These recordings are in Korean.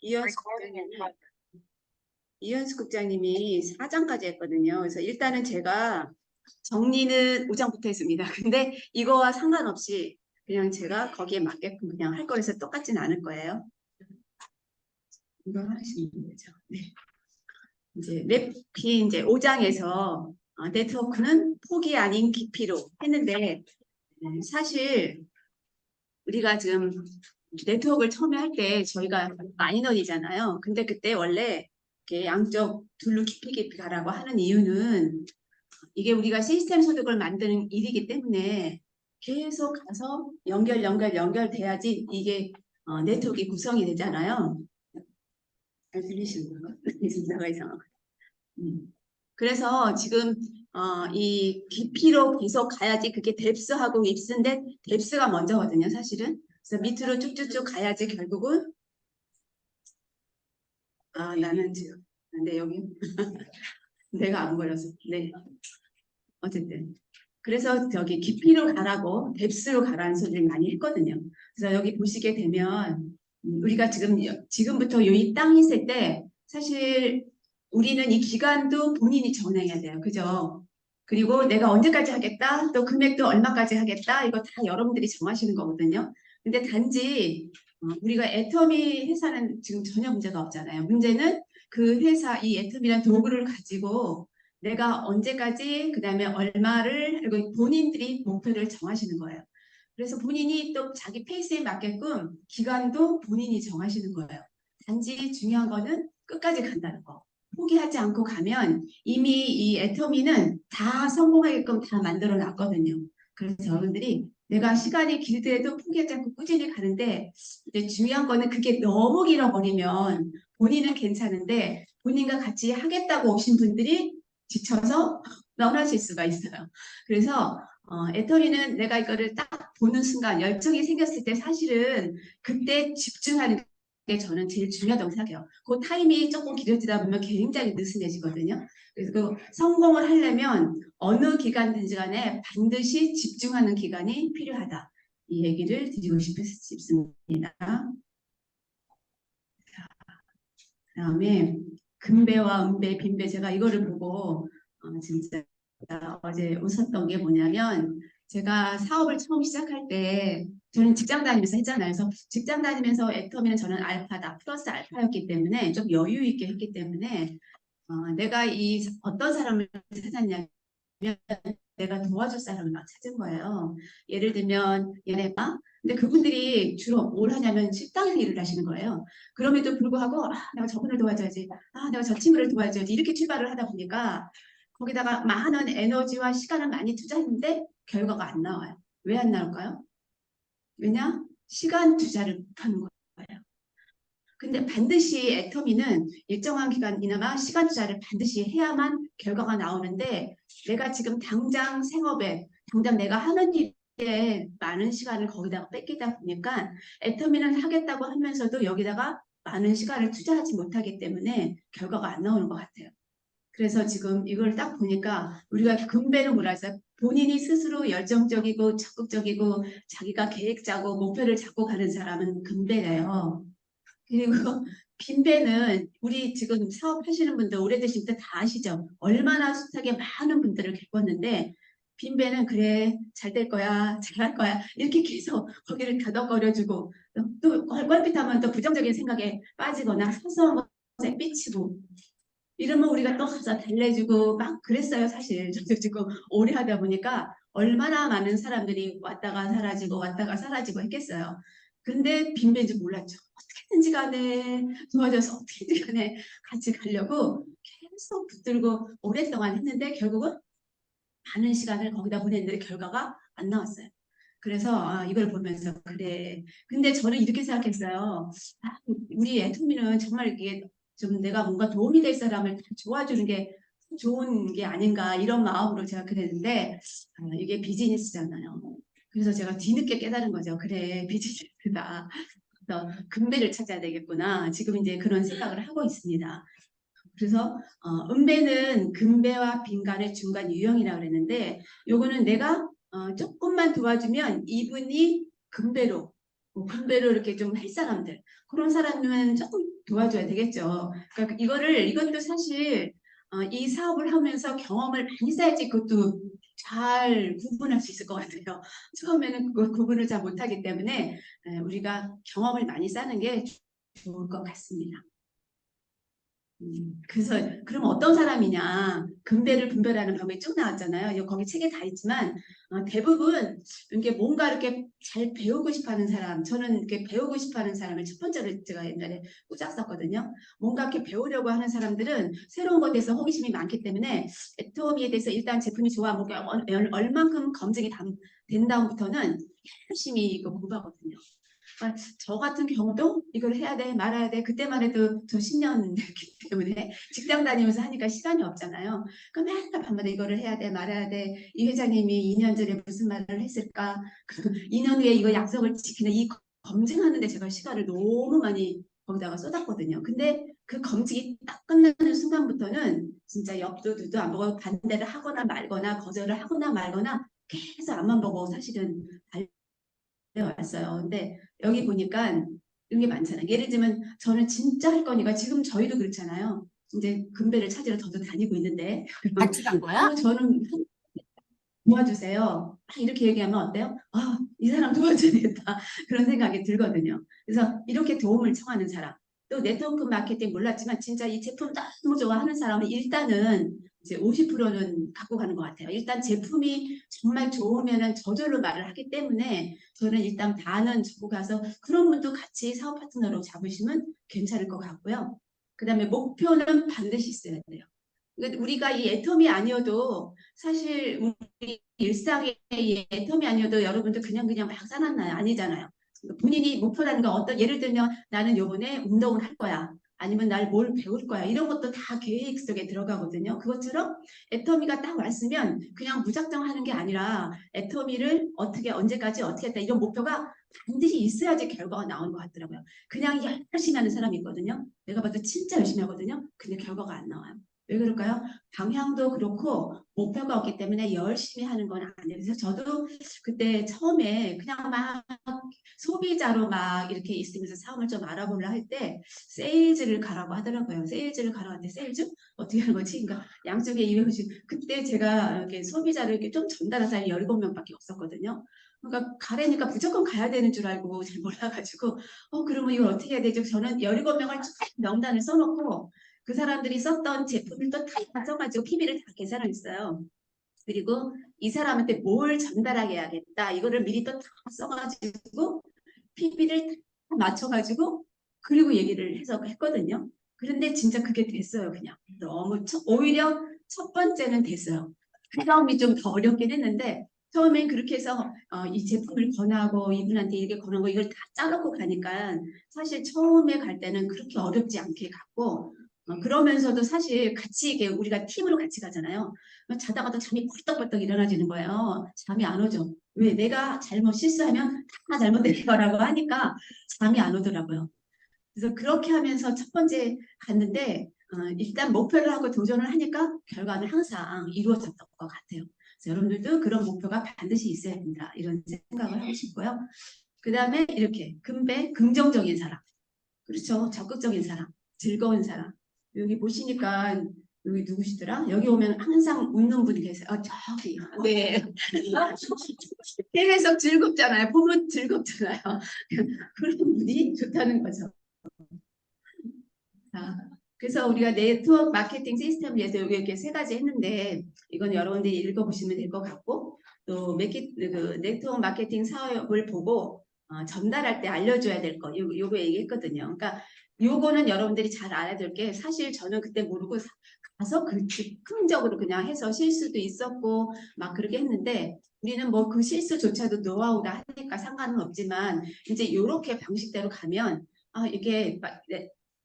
이현숙 국장님이, 이현숙 국장님이 4장까지 했거든요. 그래서 일단은 제가 정리는 5장부터 했습니다. 근데 이거와 상관없이 그냥 제가 거기에 맞게끔 그냥 할 거라서 똑같진 않을 거예요. 이거 하시면 되죠. 네. 이제 랩키 이제 5장에서 네트워크는 폭이 아닌 깊이로 했는데 사실 우리가 지금 네트워크를 처음에 할 때 저희가 마이너이잖아요. 근데 그때 원래 이렇게 양쪽 둘로 깊이 가라고 하는 이유는 이게 우리가 시스템 소득을 만드는 일이기 때문에 계속 가서 연결돼야지 이게 네트워크가 구성이 되잖아요. 잘 들리시는 건가? 진짜가 이상하고. 그래서 지금 이 깊이로 계속 가야지 그게 뎁스하고 ips인데 뎁스가 먼저거든요, 사실은. 그래서 밑으로 쭉쭉쭉 가야지 결국은 나는 지금 근데 여기 내가 안 보여서 네 어쨌든 그래서 저기 깊이로 가라고 뎁스로 가라는 소리를 많이 했거든요. 그래서 여기 보시게 되면 우리가 지금부터 이 땅 있을 때 사실 우리는 이 기간도 본인이 정해야 돼요. 그죠? 그리고 내가 언제까지 하겠다, 또 금액도 얼마까지 하겠다, 이거 다 여러분들이 정하시는 거거든요. 근데 단지 우리가 애터미 회사는 지금 전혀 문제가 없잖아요. 문제는 그 회사, 이 애터미라는 도구를 가지고 내가 언제까지 그다음에 얼마를 그리고 본인들이 목표를 정하시는 거예요. 그래서 본인이 또 자기 페이스에 맞게끔 기간도 본인이 정하시는 거예요. 단지 중요한 거는 끝까지 간다는 거. 포기하지 않고 가면 이미 이 애터미는 다 성공하게끔 다 만들어 놨거든요. 그래서 여러분들이 내가 시간이 길더라도 포기하지 않고 꾸준히 가는데 이제 중요한 거는 그게 너무 길어버리면 본인은 괜찮은데 본인과 같이 하겠다고 오신 분들이 지쳐서 떠나실 수가 있어요. 그래서 애터미는 내가 이거를 딱 보는 순간 열정이 생겼을 때 사실은 그때 집중하는 게 저는 제일 중요하다고 생각해요. 그 타임이 조금 길어지다 보면 굉장히 느슨해지거든요. 그래서 그 성공을 하려면 어느 기간든지 간에 반드시 집중하는 기간이 필요하다. 이 얘기를 드리고 싶습니다. 그다음에 금배와 은배, 빈배 제가 이거를 보고 진짜 어제 웃었던 게 뭐냐면 제가 사업을 처음 시작할 때 저는 직장 다니면서 했잖아요. 그래서 직장 다니면서 애터미는 저는 알파다 플러스 알파였기 때문에 좀 여유 있게 했기 때문에 내가 이 어떤 사람을 찾았냐면 내가 도와줄 사람을 막 찾은 거예요. 예를 들면 얘네가 근데 그분들이 주로 뭘 하냐면 식당에서 일을 하시는 거예요. 그럼에도 불구하고 내가 저분을 도와줘야지. 내가 저 친구를 도와줘야지. 이렇게 출발을 하다 보니까 거기다가 많은 에너지와 시간을 많이 투자했는데 결과가 안 나와요. 왜 안 나올까요? 왜냐? 시간 투자를 못하는 거예요. 근데 반드시 애터미는 일정한 기간 이나마 시간 투자를 반드시 해야만 결과가 나오는데 내가 지금 당장 생업에 당장 내가 하는 일에 많은 시간을 거기다가 뺏기다 보니까 애터미는 하겠다고 하면서도 여기다가 많은 시간을 투자하지 못하기 때문에 결과가 안 나오는 것 같아요. 그래서 지금 이걸 딱 보니까 우리가 금배는 뭐라 해서 본인이 스스로 열정적이고 적극적이고 자기가 계획 짜고 목표를 잡고 가는 사람은 금배래요. 그리고 빈배는 우리 지금 사업하시는 분들 오래되신 때 다 아시죠? 얼마나 숱하게 많은 분들을 겪었는데 빈배는 그래 잘 될 거야 잘할 거야 이렇게 계속 거기를 가덕거려주고 또 뻘빛하면 또 부정적인 생각에 빠지거나 사소한 것에 삐치고 이러면 우리가 또 가서 달래주고 막 그랬어요 사실. 저도 지금 오래 하다 보니까 얼마나 많은 사람들이 왔다가 사라지고 왔다가 사라지고 했겠어요. 근데 빈배인지 몰랐죠. 어떻게든지 간에 도와줘서 어떻게든지 간에 같이 가려고 계속 붙들고 오랫동안 했는데 결국은 많은 시간을 거기다 보냈는데 결과가 안 나왔어요. 그래서 이걸 보면서 그래. 근데 저는 이렇게 생각했어요. 우리 애토미는 정말 이게 좀 내가 뭔가 도움이 될 사람을 도와주는 게 좋은 게 아닌가 이런 마음으로 제가 그랬는데 이게 비즈니스잖아요. 그래서 제가 뒤늦게 깨달은 거죠. 그래 비즈니스다. 그래서 금배를 찾아야 되겠구나. 지금 이제 그런 생각을 하고 있습니다. 그래서 은배는 금배와 빈간의 중간 유형이라고 그랬는데 요거는 내가 조금만 도와주면 이분이 금배로 뭐 분배를 이렇게 좀 할 사람들 그런 사람은 조금 도와줘야 되겠죠. 그러니까 이것도 사실 이 사업을 하면서 경험을 많이 쌓야지 그것도 잘 구분할 수 있을 것 같아요. 처음에는 그 구분을 잘 못하기 때문에 우리가 경험을 많이 쌓는 게 좋을 것 같습니다. 그래서 그럼 어떤 사람이냐 금배를 분별하는 방법이 쭉 나왔잖아요. 거기 책에 다 있지만 대부분 이게 뭔가 이렇게 잘 배우고 싶어하는 사람, 저는 이렇게 배우고 싶어하는 사람을 첫 번째로 제가 옛날에 꽂았 썼거든요. 뭔가 이렇게 배우려고 하는 사람들은 새로운 것에 대해서 호기심이 많기 때문에 애터미에 대해서 일단 제품이 좋아, 뭐 얼만큼 검증이 된 다음부터는 열심히 이거 공부하거든요. 저 같은 경우도 이걸 해야 돼 말아야 돼 그때만 해도 저 10년 됐기 때문에 직장 다니면서 하니까 시간이 없잖아요. 그러니까 맨날 밤마다 이거를 해야 돼 말아야 돼. 이 회장님이 2년 전에 무슨 말을 했을까? 2년 후에 이거 약속을 지키는 이 검증하는데 제가 시간을 너무 많이 거기다가 쏟았거든요. 근데 그 검증이 딱 끝나는 순간부터는 진짜 옆도 뒤도 안 보고 반대를 하거나 말거나 거절을 하거나 말거나 계속 앞만 보고 사실은 왔어요. 근데 여기 보니까 이런 게 많잖아요. 예를 들면 저는 진짜 할 거니까 지금 저희도 그렇잖아요. 이제 금배를 찾으러 저도 다니고 있는데 같이 간 거야? 저는 도와주세요. 막 이렇게 얘기하면 어때요? 이 사람 도와줘야 되겠다. 그런 생각이 들거든요. 그래서 이렇게 도움을 청하는 사람, 또 네트워크 마케팅 몰랐지만 진짜 이 제품 너무 좋아하는 사람은 일단은 이제 50%는 갖고 가는 것 같아요. 일단 제품이 정말 좋으면은 저절로 말을 하기 때문에 저는 일단 반은 주고 가서 그런 분도 같이 사업 파트너로 잡으시면 괜찮을 것 같고요. 그 다음에 목표는 반드시 있어야 돼요. 그러니까 우리가 이 애텀이 아니어도 사실 우리 일상의 이 애텀이 아니어도 여러분들 그냥 막 살았나요? 아니잖아요. 그러니까 본인이 목표라는 건 어떤 예를 들면 나는 요번에 운동을 할 거야. 아니면 날 뭘 배울 거야. 이런 것도 다 계획 속에 들어가거든요. 그것처럼 애터미가 딱 왔으면 그냥 무작정 하는 게 아니라 애터미를 어떻게 언제까지 어떻게 했다 이런 목표가 반드시 있어야지 결과가 나오는 것 같더라고요. 그냥 열심히 하는 사람이 있거든요. 내가 봐도 진짜 열심히 하거든요. 근데 결과가 안 나와요. 왜 그럴까요? 방향도 그렇고 목표가 없기 때문에 열심히 하는 건 아니에요. 그래서 저도 그때 처음에 그냥 막 소비자로 막 이렇게 있으면서 사업을 좀 알아보려 할 때 세일즈를 가라고 하더라고요. 세일즈를 가라고 하는데 세일즈? 어떻게 하는 거지? 그러니까 양쪽에 이해오시 그때 제가 이렇게 소비자를 이렇게 좀 전달한 사람이 17명밖에 없었거든요. 그러니까 가래니까 무조건 가야 되는 줄 알고 잘 몰라가지고 그러면 이걸 어떻게 해야 되죠? 저는 17명을 쭉 명단을 써놓고 그 사람들이 썼던 제품을 또 다 써가지고 PB를 다 계산을 했어요. 그리고 이 사람한테 뭘 전달하게야겠다. 이거를 미리 또 다 써가지고 PB를 다 맞춰가지고 그리고 얘기를 해서 했거든요. 그런데 진짜 그게 됐어요. 그냥 너무 오히려 첫 번째는 됐어요. 그 다음이 좀 더 어렵긴 했는데 처음엔 그렇게 해서 이 제품을 권하고 이분한테 이렇게 권하고 이걸 다 짜놓고 가니까 사실 처음에 갈 때는 그렇게 어렵지 않게 갔고 그러면서도 사실 같이 이게 우리가 팀으로 같이 가잖아요. 자다가도 잠이 벌떡벌떡 일어나지는 거예요. 잠이 안 오죠. 왜? 내가 잘못 실수하면 다 잘못된 거라고 하니까 잠이 안 오더라고요. 그래서 그렇게 하면서 첫 번째 갔는데 일단 목표를 하고 도전을 하니까 결과는 항상 이루어졌던 것 같아요. 그래서 여러분들도 그런 목표가 반드시 있어야 된다. 이런 생각을 하고 싶고요. 그 다음에 이렇게 금배 긍정적인 사람. 그렇죠. 적극적인 사람. 즐거운 사람. 여기 보시니까 여기 누구시더라? 여기 오면 항상 웃는 분이 계세요. 저기. 네. 계속 즐겁잖아요. 보면 즐겁잖아요. 그런 분이 좋다는 거죠. 그래서 우리가 네트워크 마케팅 시스템을 위해서 여기 이렇게 세 가지 했는데 이건 여러분들이 읽어보시면 될 것 같고 또 그 네트워크 마케팅 사업을 보고 전달할 때 알려줘야 될 거 요거 얘기했거든요. 그러니까 요거는 여러분들이 잘 알아야 될 게 사실 저는 그때 모르고 가서 그 즉흥적으로 그냥 해서 실수도 있었고 막 그렇게 했는데 우리는 뭐 그 실수조차도 노하우라 하니까 상관은 없지만 이제 이렇게 방식대로 가면 이게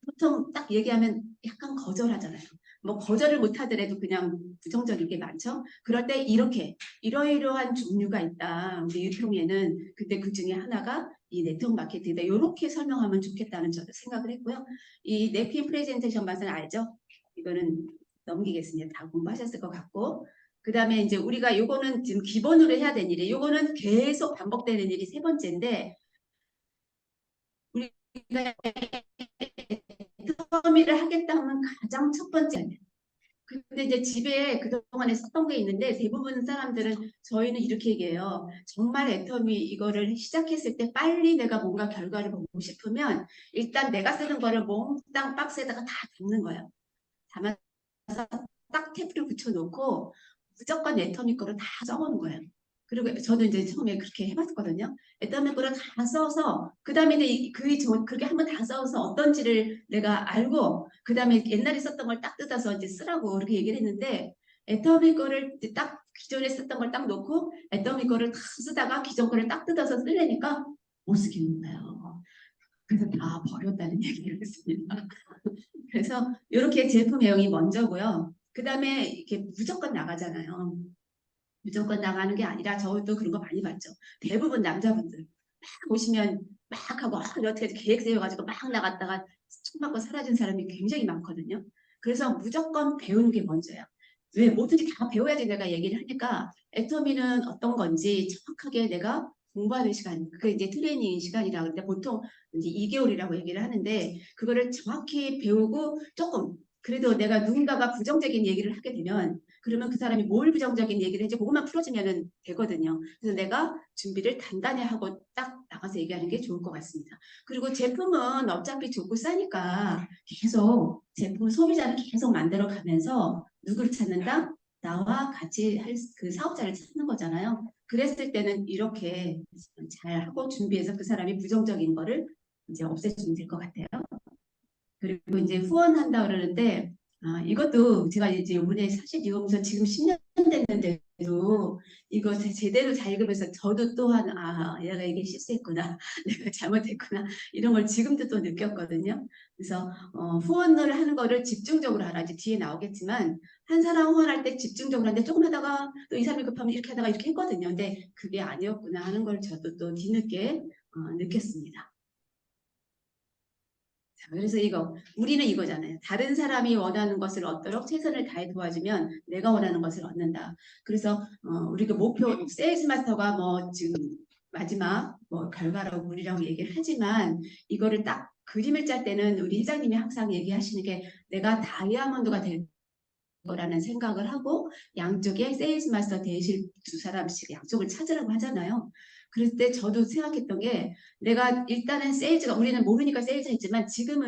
보통 딱 얘기하면 약간 거절하잖아요. 뭐 거절을 못 하더라도 그냥 부정적인 게 많죠. 그럴 때 이렇게 이러이러한 종류가 있다. 우리 유통에는 그때 그 중에 하나가 이 네트워크 마케팅이다. 이렇게 설명하면 좋겠다는 저도 생각을 했고요. 이 냅킨 프레젠테이션 맛은 알죠? 이거는 넘기겠습니다. 다 공부하셨을 것 같고. 그 다음에 이제 우리가 요거는 지금 기본으로 해야 되는 일이에요. 요거는 계속 반복되는 일이 세 번째인데 애터미를 하겠다 하면 가장 첫 번째. 근데 이제 집에 그동안에 썼던 게 있는데 대부분 사람들은 저희는 이렇게 얘기해요. 정말 애터미 이거를 시작했을 때 빨리 내가 뭔가 결과를 보고 싶으면 일단 내가 쓰는 거를 몽땅 박스에다가 다 담는 거예요. 담아서 딱 탭을 붙여놓고 무조건 애터미 거를 다 써보는 거예요. 그리고 저도 이제 처음에 그렇게 해봤거든요. 애터미 거를 다 써서 그 다음에 그렇게 한번 다 써서 어떤지를 내가 알고 그 다음에 옛날에 썼던 걸 딱 뜯어서 이제 쓰라고 그렇게 얘기를 했는데 애터미 거를 이제 딱 기존에 썼던 걸 딱 놓고 애터미 거를 다 쓰다가 기존 거를 딱 뜯어서 쓰려니까 못 쓰겠는 거예요. 그래서 다 버렸다는 얘기를 했습니다. 그래서 이렇게 제품 애용이 먼저고요. 그 다음에 이렇게 무조건 나가잖아요. 무조건 나가는 게 아니라 저도 그런 거 많이 봤죠. 대부분 남자분들 막 오시면 막 하고 어떻게 계획 세워가지고 막 나갔다가 총 맞고 사라진 사람이 굉장히 많거든요. 그래서 무조건 배우는 게 먼저예요. 왜 뭐든지 다 배워야지 내가 얘기를 하니까 애터미는 어떤 건지 정확하게 내가 공부하는 시간, 그게 이제 트레이닝 시간이라 근데 보통 이제 2개월이라고 얘기를 하는데 그거를 정확히 배우고 조금 그래도 내가 누군가가 부정적인 얘기를 하게 되면 그러면 그 사람이 뭘 부정적인 얘기를 했지 그것만 풀어주면 되거든요. 그래서 내가 준비를 단단히 하고 딱 나가서 얘기하는 게 좋을 것 같습니다. 그리고 제품은 어차피 좋고 싸니까 계속 제품 소비자를 계속 만들어 가면서 누구를 찾는다? 나와 같이 할 그 사업자를 찾는 거잖아요. 그랬을 때는 이렇게 잘 하고 준비해서 그 사람이 부정적인 거를 이제 없애주면 될 것 같아요. 그리고 이제 후원한다 그러는데 이것도 제가 이제 이번에 사실 이거면서 지금 10년 됐는데도 이거 제대로 잘 읽으면서 저도 또한 얘가 이게 실수했구나 내가 잘못했구나 이런 걸 지금도 또 느꼈거든요. 그래서 후원을 하는 거를 집중적으로 하라. 이제 뒤에 나오겠지만 한 사람 후원할 때 집중적으로 하는데 조금 하다가 또 이 사람이 급하면 이렇게 하다가 이렇게 했거든요. 근데 그게 아니었구나 하는 걸 저도 또 뒤늦게 느꼈습니다. 자, 그래서 우리는 이거잖아요. 다른 사람이 원하는 것을 얻도록 최선을 다해 도와주면 내가 원하는 것을 얻는다. 그래서 우리가 목표 세일즈 마스터가 뭐 지금 마지막 뭐 결과라고 우리라고 얘기를 하지만 이거를 딱 그림을 짤 때는 우리 회장님이 항상 얘기하시는 게 내가 다이아몬드가 될 거라는 생각을 하고 양쪽에 세일즈 마스터 대실 두 사람씩 양쪽을 찾으라고 하잖아요. 그럴 때 저도 생각했던 게 내가 일단은 세일즈가 우리는 모르니까 세일즈 했지만 지금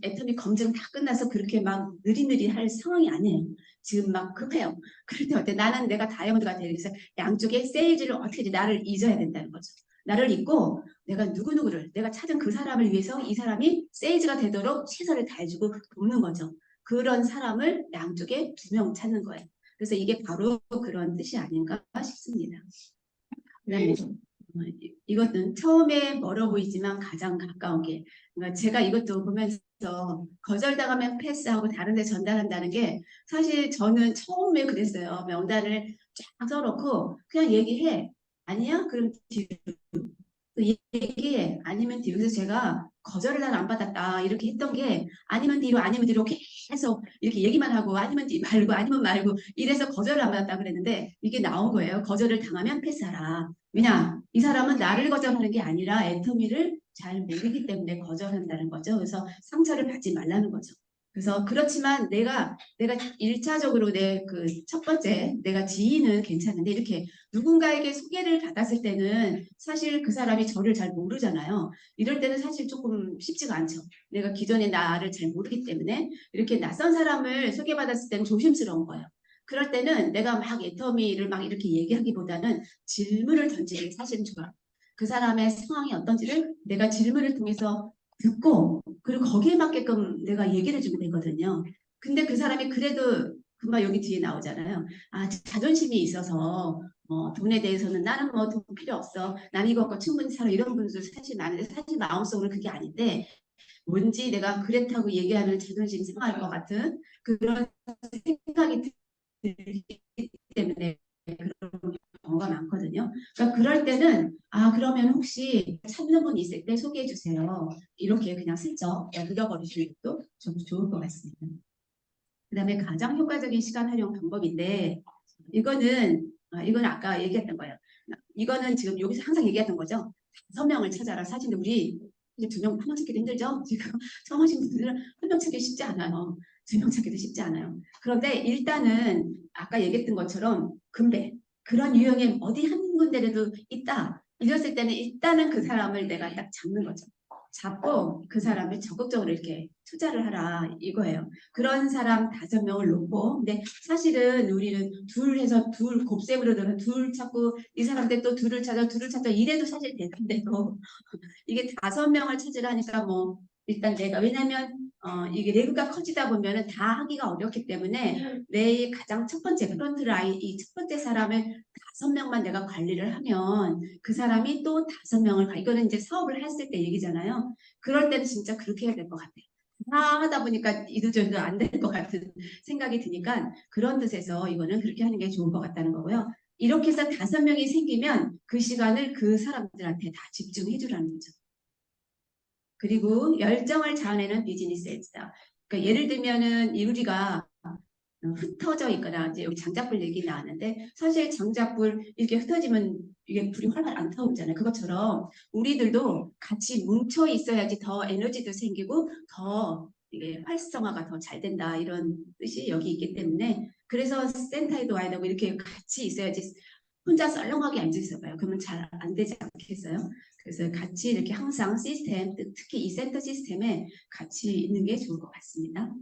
애터미 검증 다 끝나서 그렇게 막 느리느리 할 상황이 아니에요. 지금 막 급해요. 그럴 때 어때? 나는 내가 다이아몬드가 되기 위해서 양쪽에 세일즈를 어떻게든 나를 잊어야 된다는 거죠. 나를 잊고 내가 누구누구를 내가 찾은 그 사람을 위해서 이 사람이 세일즈가 되도록 최선을 다해주고 돕는 거죠. 그런 사람을 양쪽에 2명 찾는 거예요. 그래서 이게 바로 그런 뜻이 아닌가 싶습니다. 그다음에 이것은 처음에 멀어 보이지만 가장 가까운 게 그러니까 제가 이것도 보면서 거절당하면 패스하고 다른 데 전달한다는 게 사실 저는 처음에 그랬어요. 명단을 쫙 써놓고 그냥 얘기해. 아니야? 그럼 얘기해. 아니면 뒤로 그래서 제가 거절을 난 안 받았다 이렇게 했던 게 아니면 뒤로 계속 이렇게 얘기만 하고 아니면 뒤 말고 아니면 말고 이래서 거절을 안 받았다 그랬는데 이게 나온 거예요. 거절을 당하면 패스하라. 왜냐 이 사람은 나를 거절하는 게 아니라 애터미를 잘 모르기 때문에 거절한다는 거죠. 그래서 상처를 받지 말라는 거죠. 그래서 그렇지만 내가 일차적으로 내 그 첫 번째 내가 지인은 괜찮은데 이렇게 누군가에게 소개를 받았을 때는 사실 그 사람이 저를 잘 모르잖아요. 이럴 때는 사실 조금 쉽지가 않죠. 내가 기존에 나를 잘 모르기 때문에 이렇게 낯선 사람을 소개받았을 때는 조심스러운 거예요. 그럴 때는 내가 막 애터미를 막 이렇게 얘기하기보다는 질문을 던지는 게 사실은 좋아요. 그 사람의 상황이 어떤지를 내가 질문을 통해서 듣고 그리고 거기에 맞게끔 내가 얘기를 해주면 되거든요. 근데 그 사람이 그래도 금방 여기 뒤에 나오잖아요. 자존심이 있어서 돈에 대해서는 나는 뭐 돈 필요 없어. 난 이거 갖고 충분히 살아. 이런 분들 사실 많은데 사실 마음속으로 그게 아닌데 뭔지 내가 그렇다고 얘기하면 자존심이 상할 것 같은 그런 생각이 들기 때문에 그런 경우가 많거든요. 그러니까 그럴 때는 그러면 혹시 찾는 분 있을 때 소개해 주세요. 이렇게 그냥 슬쩍 늘려버리시는 것도 좀 좋을 것 같습니다. 그다음에 가장 효과적인 시간 활용 방법인데 이거는 아까 얘기했던 거예요. 이거는 지금 여기서 항상 얘기했던 거죠. 5명을 찾아라. 사실 우리 이제 두 명, 한 명 찾기도 힘들죠. 지금 처음 하신 분들은 한 명 찾기 쉽지 않아요. 두 명 찾기도 쉽지 않아요. 그런데 일단은 아까 얘기했던 것처럼 금배 그런 유형의 어디 한 군데라도 있다. 이랬을 때는 일단은 그 사람을 내가 딱 잡는 거죠. 잡고 그 사람을 적극적으로 이렇게 투자를 하라 이거예요. 그런 사람 5명을 놓고 근데 사실은 우리는 둘 해서 둘 곱셈으로 들어 둘 찾고 이 사람들 또 둘을 찾아 이래도 사실 되는데도 이게 5명을 찾으라니까 뭐 일단 내가 왜냐면 이게 내부가 커지다 보면은 다 하기가 어렵기 때문에 내 가장 첫 번째 프론트 라인 이 첫 번째 사람을 5명만 내가 관리를 하면 그 사람이 또 5명을 이거는 이제 사업을 했을 때 얘기잖아요. 그럴 때는 진짜 그렇게 해야 될 것 같아요. 다 하다 보니까 이도저도 안 될 것 같은 생각이 드니까 그런 뜻에서 이거는 그렇게 하는 게 좋은 것 같다는 거고요. 이렇게 해서 5명이 생기면 그 시간을 그 사람들한테 다 집중해 주라는 거죠. 그리고 열정을 자아내는 비즈니스 에이스다. 그러니까 예를 들면은 우리가 흩어져 있거나 이제 여기 장작불 얘기 나왔는데 사실 장작불 이렇게 흩어지면 이게 불이 활활 안 타오르잖아요. 그것처럼 우리들도 같이 뭉쳐 있어야지 더 에너지도 생기고 더 이게 활성화가 더 잘 된다 이런 뜻이 여기 있기 때문에 그래서 센터에도 와야 되고 이렇게 같이 있어야지 혼자 썰렁하게 앉아 있어봐요. 그러면 잘 안 되지 않겠어요? 그래서 같이 이렇게 항상 시스템 특히 이 센터 시스템에 같이 있는 게 좋을 것 같습니다.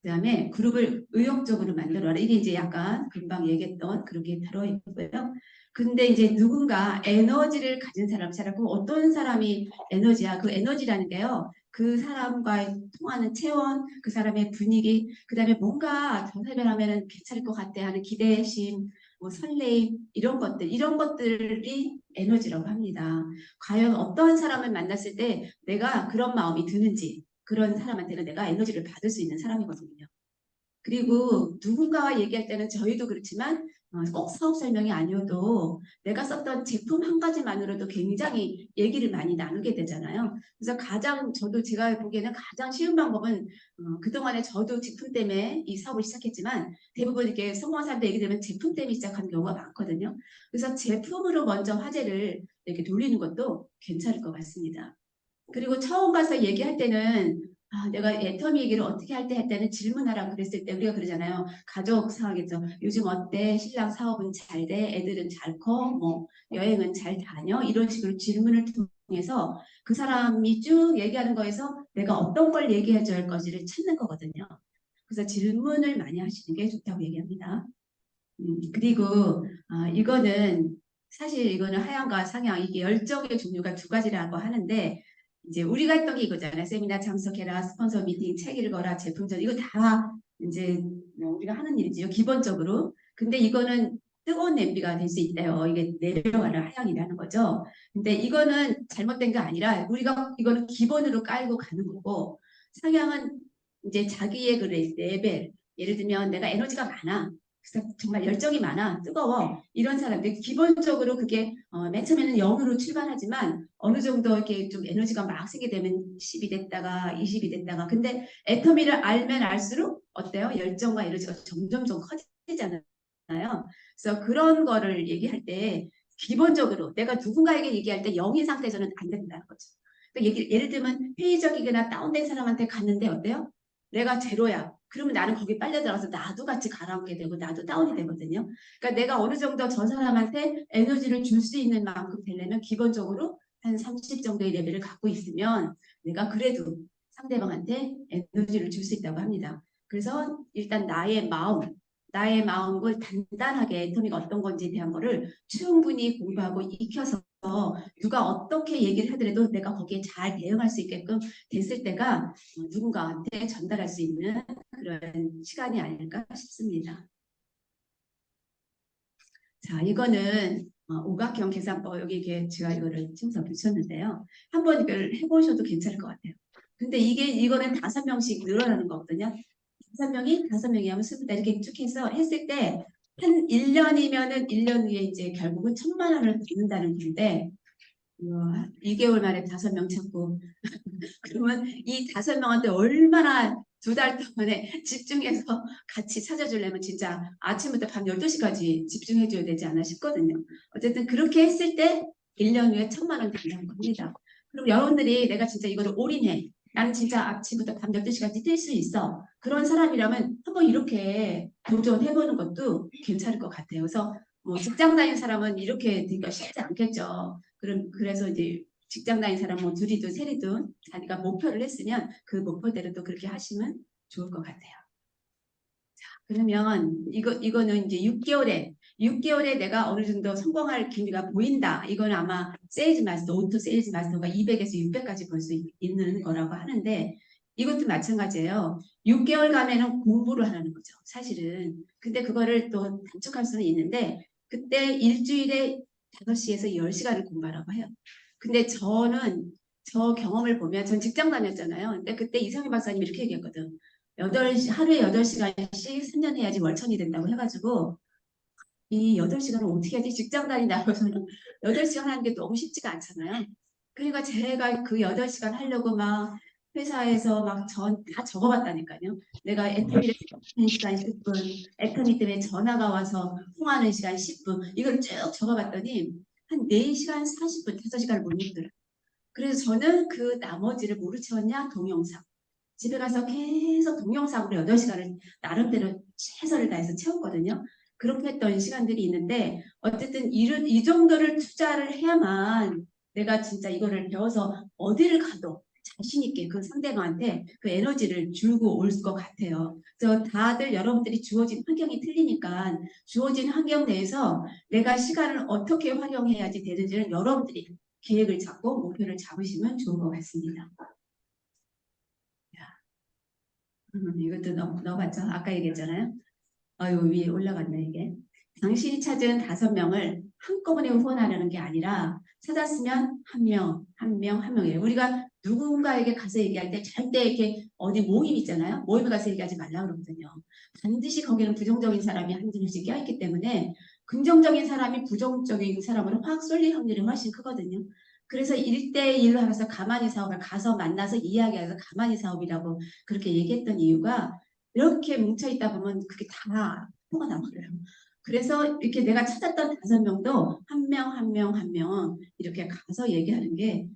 그다음에 그룹을 의욕적으로 만들어라. 이게 이제 약간 금방 얘기했던 그런 게 들어있고요. 근데 이제 누군가 에너지를 가진 사람 찾았고 어떤 사람이 에너지야. 그 에너지라는 게요. 그 사람과의 통하는 체원, 그 사람의 분위기, 그다음에 뭔가 저 사람을 하면은 괜찮을 것 같아 하는 기대심, 뭐 설레임 이런 것들이 에너지라고 합니다. 과연 어떤 사람을 만났을 때 내가 그런 마음이 드는지 그런 사람한테는 내가 에너지를 받을 수 있는 사람이거든요. 그리고 누군가와 얘기할 때는 저희도 그렇지만 꼭 사업 설명이 아니어도 내가 썼던 제품 한 가지만으로도 굉장히 얘기를 많이 나누게 되잖아요. 그래서 가장 저도 제가 보기에는 가장 쉬운 방법은 그동안에 저도 제품 때문에 이 사업을 시작했지만 대부분 이렇게 성공한 사람들 얘기 들으면 제품 때문에 시작한 경우가 많거든요. 그래서 제품으로 먼저 화제를 이렇게 돌리는 것도 괜찮을 것 같습니다. 그리고 처음 가서 얘기할 때는 내가 애터미 얘기를 어떻게 할 때는 질문하라고 그랬을 때 우리가 그러잖아요. 가족 상황에서 요즘 어때? 신랑 사업은 잘 돼? 애들은 잘 커? 뭐 여행은 잘 다녀? 이런 식으로 질문을 통해서 그 사람이 쭉 얘기하는 거에서 내가 어떤 걸 얘기해 줄 것인지를 찾는 거거든요. 그래서 질문을 많이 하시는 게 좋다고 얘기합니다. 그리고 이거는 사실 이거는 하향과 상향 이게 열정의 종류가 2가지라고 하는데 이제 우리가 했던 게 이거잖아요. 세미나 참석해라, 스폰서 미팅, 책 읽어라, 제품전 이거 다 이제 우리가 하는 일이지요. 기본적으로. 근데 이거는 뜨거운 냄비가 될 수 있대요. 이게 내려가는 하향이라는 거죠. 근데 이거는 잘못된 게 아니라 우리가 이거는 기본으로 깔고 가는 거고 상향은 이제 자기의 그 레벨 예를 들면 내가 에너지가 많아. 그래서 정말 열정이 많아, 뜨거워 이런 사람들 기본적으로 그게 맨 처음에는 0으로 출발하지만 어느 정도 이렇게 좀 에너지가 막 생기게 되면 10이 됐다가 20이 됐다가 근데 애터미를 알면 알수록 어때요? 열정과 에너지가 점점점 커지잖아요. 그래서 그런 거를 얘기할 때 기본적으로 내가 누군가에게 얘기할 때 0인 상태에서는 안 된다는 거죠. 그러니까 예를 들면 회의적이거나 다운된 사람한테 갔는데 어때요? 내가 제로야. 그러면 나는 거기 빨려 들어가서 나도 같이 가라앉게 되고 나도 다운이 되거든요. 그러니까 내가 어느 정도 저 사람한테 에너지를 줄 수 있는 만큼 되려면 기본적으로 한 30 정도의 레벨을 갖고 있으면 내가 그래도 상대방한테 에너지를 줄 수 있다고 합니다. 그래서 일단 나의 마음을 단단하게 애터미가 어떤 건지에 대한 거를 충분히 공부하고 익혀서 누가 어떻게 얘기를 하더라도 내가 거기에 잘 대응할 수 있게끔 됐을 때가 누군가한테 전달할 수 있는 그런 시간이 아닐까 싶습니다. 자, 이거는 오각형 계산법 여기 제가 이거를 침서 붙였는데요. 한번 이걸 해보셔도 괜찮을 것 같아요. 근데 이거는 5명씩 늘어나는 거거든요. 5명이 5명이 하면 20다 이렇게 쭉 해서 했을 때 한 1년이면은 1년 후에 이제 결국은 1,000만 원을 받는다는 건데 2개월 만에 5명 찾고 그러면 이 5명한테 얼마나 2달 동안에 집중해서 같이 찾아주려면 진짜 아침부터 밤 12시까지 집중해줘야 되지 않나 싶거든요. 어쨌든 그렇게 했을 때 1년 후에 1,000만 원 된다고 합니다. 그럼 여러분들이 내가 진짜 이거를 올인해. 나는 진짜 아침부터 밤 12시까지 뛸 수 있어. 그런 사람이라면 한번 이렇게 도전해보는 것도 괜찮을 것 같아요. 그래서 뭐 직장 다니는 사람은 이렇게 되기가 쉽지 않겠죠. 그래서 이제 직장 다니는 사람 뭐 둘이든 셋이든 자기가 목표를 했으면 그 목표대로 또 그렇게 하시면 좋을 것 같아요. 그러면 이거는 이제 6개월에 내가 어느 정도 성공할 기미가 보인다. 이건 아마 세일즈 마스터, 오토 세일즈 마스터가 200에서 600까지 볼 수 있는 거라고 하는데 이것도 마찬가지예요. 6개월간에는 공부를 하는 거죠. 사실은. 근데 그거를 또 단축할 수는 있는데 그때 일주일에 5시에서 10시간을 공부하라고 해요. 근데 저는 저 경험을 보면 전 직장 다녔잖아요. 근데 그때 이상희 박사님이 이렇게 얘기했거든. 하루에 8시간씩 3년 해야지 월천이 된다고 해가지고 이 8시간을 어떻게 하지? 직장 다닌다고서는 8시간 하는 게 너무 쉽지가 않잖아요. 그러니까 제가 그 8시간 하려고 막 회사에서 막 다 적어봤다니까요. 내가 애터미를 하는 시간 10분, 애터미 때문에 전화가 와서 통화하는 시간 10분, 이걸 쭉 적어봤더니 한 4시간 40분, 5시간을 못 읽더라고요. 그래서 저는 그 나머지를 뭐로 채웠냐? 동영상. 집에 가서 계속 동영상으로 8시간을 나름대로 최선을 다해서 채웠거든요. 그렇게 했던 시간들이 있는데 어쨌든 이 정도를 투자를 해야만 내가 진짜 이거를 배워서 어디를 가도 자신 있게 그 상대방한테 그 에너지를 주고 올 것 같아요. 그래서 다들 여러분들이 주어진 환경이 틀리니까 주어진 환경 내에서 내가 시간을 어떻게 활용해야지 되는지는 여러분들이 계획을 잡고 목표를 잡으시면 좋을 것 같습니다. 이것도 넣어봤죠? 아까 얘기했잖아요. 아유, 위에 올라갔네, 이게. 당신이 찾은 5명을 한꺼번에 후원하려는 게 아니라 찾았으면 한 명, 한 명, 한 명이에요. 우리가 누군가에게 가서 얘기할 때 절대 이렇게 어디 모임 있잖아요. 모임에 가서 얘기하지 말라 그러거든요. 반드시 거기는 부정적인 사람이 한두 명씩 껴있기 때문에 긍정적인 사람이 부정적인 사람으로 확 쏠릴 확률이 훨씬 크거든요. 그래서 1대1로 하면서 가만히 사업을 가서 만나서 이야기해서 가만히 사업이라고 그렇게 얘기했던 이유가 이렇게 뭉쳐있다 보면 그게 다 포가 나버려요. 그래서 이렇게 내가 찾았던 5명도 한 명, 한 명, 한 명 이렇게 가서 얘기하는 게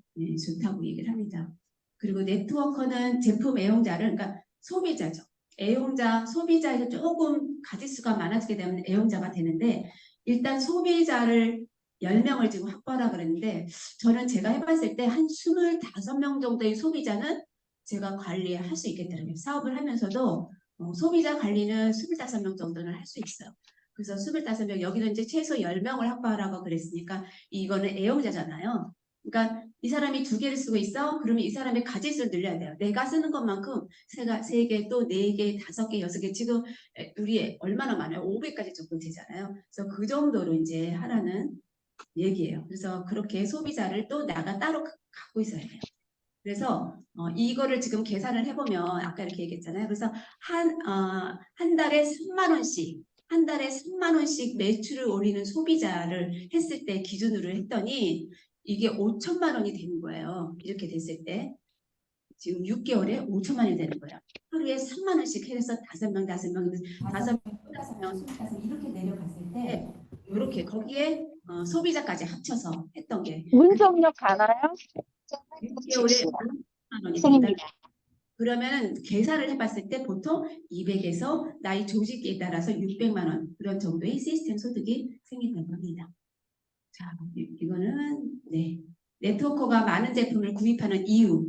좋다고 얘기를 합니다. 그리고 네트워커는 제품 애용자를, 그러니까 소비자죠. 애용자, 소비자에서 조금 가짓수가 많아지게 되면 애용자가 되는데 일단 소비자를 10명을 지금 확보하라 그랬는데 저는 제가 해봤을 때 한 25명 정도의 소비자는 제가 관리할 수 있겠다는 거예요. 사업을 하면서도 소비자 관리는 25명 정도는 할 수 있어요. 그래서 25명, 여기는 이제 최소 10명을 확보하라고 그랬으니까 이거는 애용자잖아요. 그러니까 이 사람이 2개를 쓰고 있어? 그러면 이 사람의 가짓수를 늘려야 돼요. 내가 쓰는 것만큼 3개, 또 4개, 5개, 6개, 지금 우리 얼마나 많아요? 500까지 조금 되잖아요. 그래서 그 정도로 이제 하라는 얘기예요. 그래서 그렇게 소비자를 또 나가 따로 갖고 있어야 돼요. 그래서 이거를 지금 계산을 해보면 아까 이렇게 얘기했잖아요. 그래서 한 달에 3만 원씩 한 달에 3만 원씩 매출을 올리는 소비자를 했을 때 기준으로 했더니 이게 5천만 원이 되는 거예요. 이렇게 됐을 때 지금 6개월에 5천만 원이 되는 거예요. 하루에 3만 원씩 해서 5명, 5명, 5명 이렇게 내려갔을 때 이렇게 거기에 소비자까지 합쳐서 했던 게 문정력 가나요? 6개월에 5천만 원이 된다. 그러면 계산을 해봤을 때 보통 200에서 나의 조직에 따라서 600만 원 그런 정도의 시스템 소득이 생긴다고 합니다. 자, 이거는 네트워커가 많은 제품을 구입하는 이유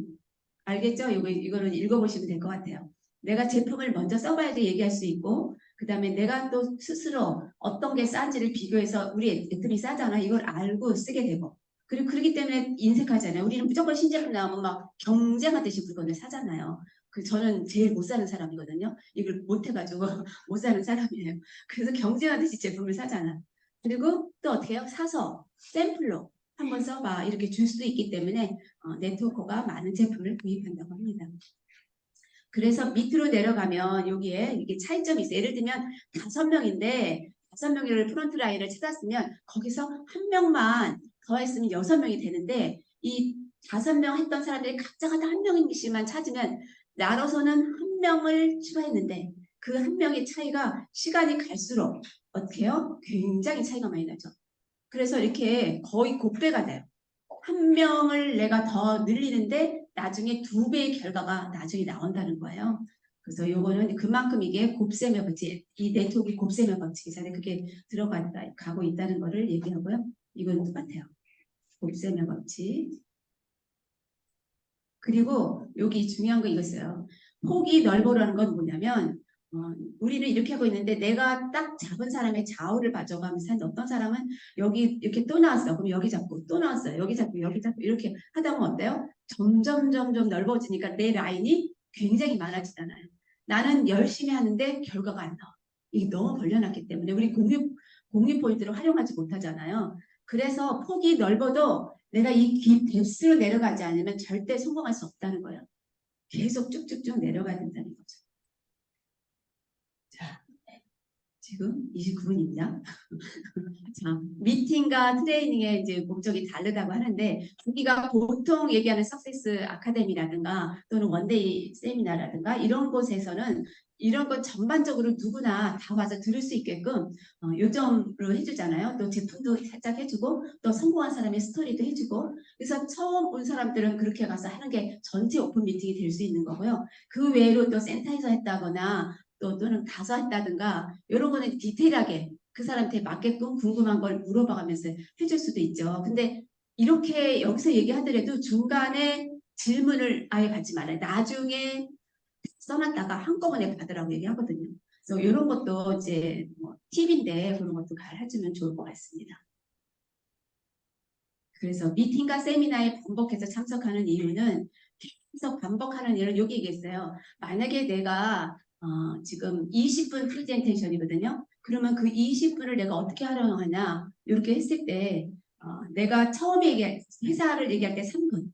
알겠죠? 이거는 읽어보시면 될 것 같아요. 내가 제품을 먼저 써봐야지 얘기할 수 있고 그 다음에 내가 또 스스로 어떤 게 싼지를 비교해서 우리 애들이 싸잖아. 이걸 알고 쓰게 되고 그리고 그렇기 때문에 인색하잖아요. 우리는 무조건 신제품 나오면 막 경쟁하듯이 물건을 사잖아요. 저는 제일 못 사는 사람이거든요. 이걸 못해가지고 못 사는 사람이에요. 그래서 경쟁하듯이 제품을 사잖아. 그리고 또 어떻게 해요? 사서 샘플로 한번 써봐 이렇게 줄 수도 있기 때문에 네트워커가 많은 제품을 구입한다고 합니다. 그래서 밑으로 내려가면 여기에 이게 차이점이 있어요. 예를 들면 5명인데 5명을 프론트 라인을 찾았으면 거기서 한 명만 더했으면 6명이 되는데 이 5명 했던 사람들이 각자가 다 한 명씩만 찾으면 나로서는 한 명을 추가했는데 그 한 명의 차이가 시간이 갈수록 어떻게 해요? 굉장히 차이가 많이 나죠. 그래서 이렇게 거의 곱배가 돼요. 한 명을 내가 더 늘리는데 나중에 2배의 결과가 나중에 나온다는 거예요. 그래서 요거는 그만큼 이게 곱셈의 법칙, 이 네트워크 곱셈의 법칙이잖아요. 그게 가고 있다는 거를 얘기하고요. 이건 똑같아요. 곱셈의 법칙. 그리고 여기 중요한 거 이거있어요. 폭이 넓어라는 건 뭐냐면 우리는 이렇게 하고 있는데 내가 딱 잡은 사람의 좌우를 봐줘가면서 어떤 사람은 여기 이렇게 또 나왔어. 그럼 여기 잡고 또 나왔어요. 여기 잡고 여기 잡고 이렇게 하다 보면 어때요? 점점 넓어지니까 내 라인이 굉장히 많아지잖아요. 나는 열심히 하는데 결과가 안 나와. 이게 너무 벌려놨기 때문에 우리 공유 포인트를 활용하지 못하잖아요. 그래서 폭이 넓어도 내가 이 뎁스로 내려가지 않으면 절대 성공할 수 없다는 거예요. 계속 쭉쭉쭉 내려가야 된다는 거죠. 자, 지금 29분입니다. 자, 미팅과 트레이닝의 이제 목적이 다르다고 하는데 우리가 보통 얘기하는 석세스 아카데미라든가 또는 원데이 세미나라든가 이런 곳에서는 이런 것 전반적으로 누구나 다 와서 들을 수 있게끔 요점으로 해주잖아요. 또 제품도 살짝 해주고 또 성공한 사람의 스토리도 해주고 그래서 처음 온 사람들은 그렇게 가서 하는 게 전체 오픈 미팅이 될 수 있는 거고요. 그 외에로 또 센터에서 했다거나 또는 가서 했다든가 이런 거는 디테일하게 그 사람한테 맞게끔 궁금한 걸 물어봐가면서 해줄 수도 있죠. 근데 이렇게 여기서 얘기하더라도 중간에 질문을 아예 받지 말아요. 나중에 써놨다가 한꺼번에 받으라고 얘기하거든요. 그래서 이런 것도 이제 뭐 팁인데 그런 것도 잘 해주면 좋을 것 같습니다. 그래서 미팅과 세미나에 반복해서 참석하는 이유는 계속 반복하는 일을 여기 얘기했어요. 만약에 내가 지금 20분 프레젠테이션이거든요. 그러면 그 20분을 내가 어떻게 활용하냐 이렇게 했을 때 내가 처음에 회사를 얘기할 때 3분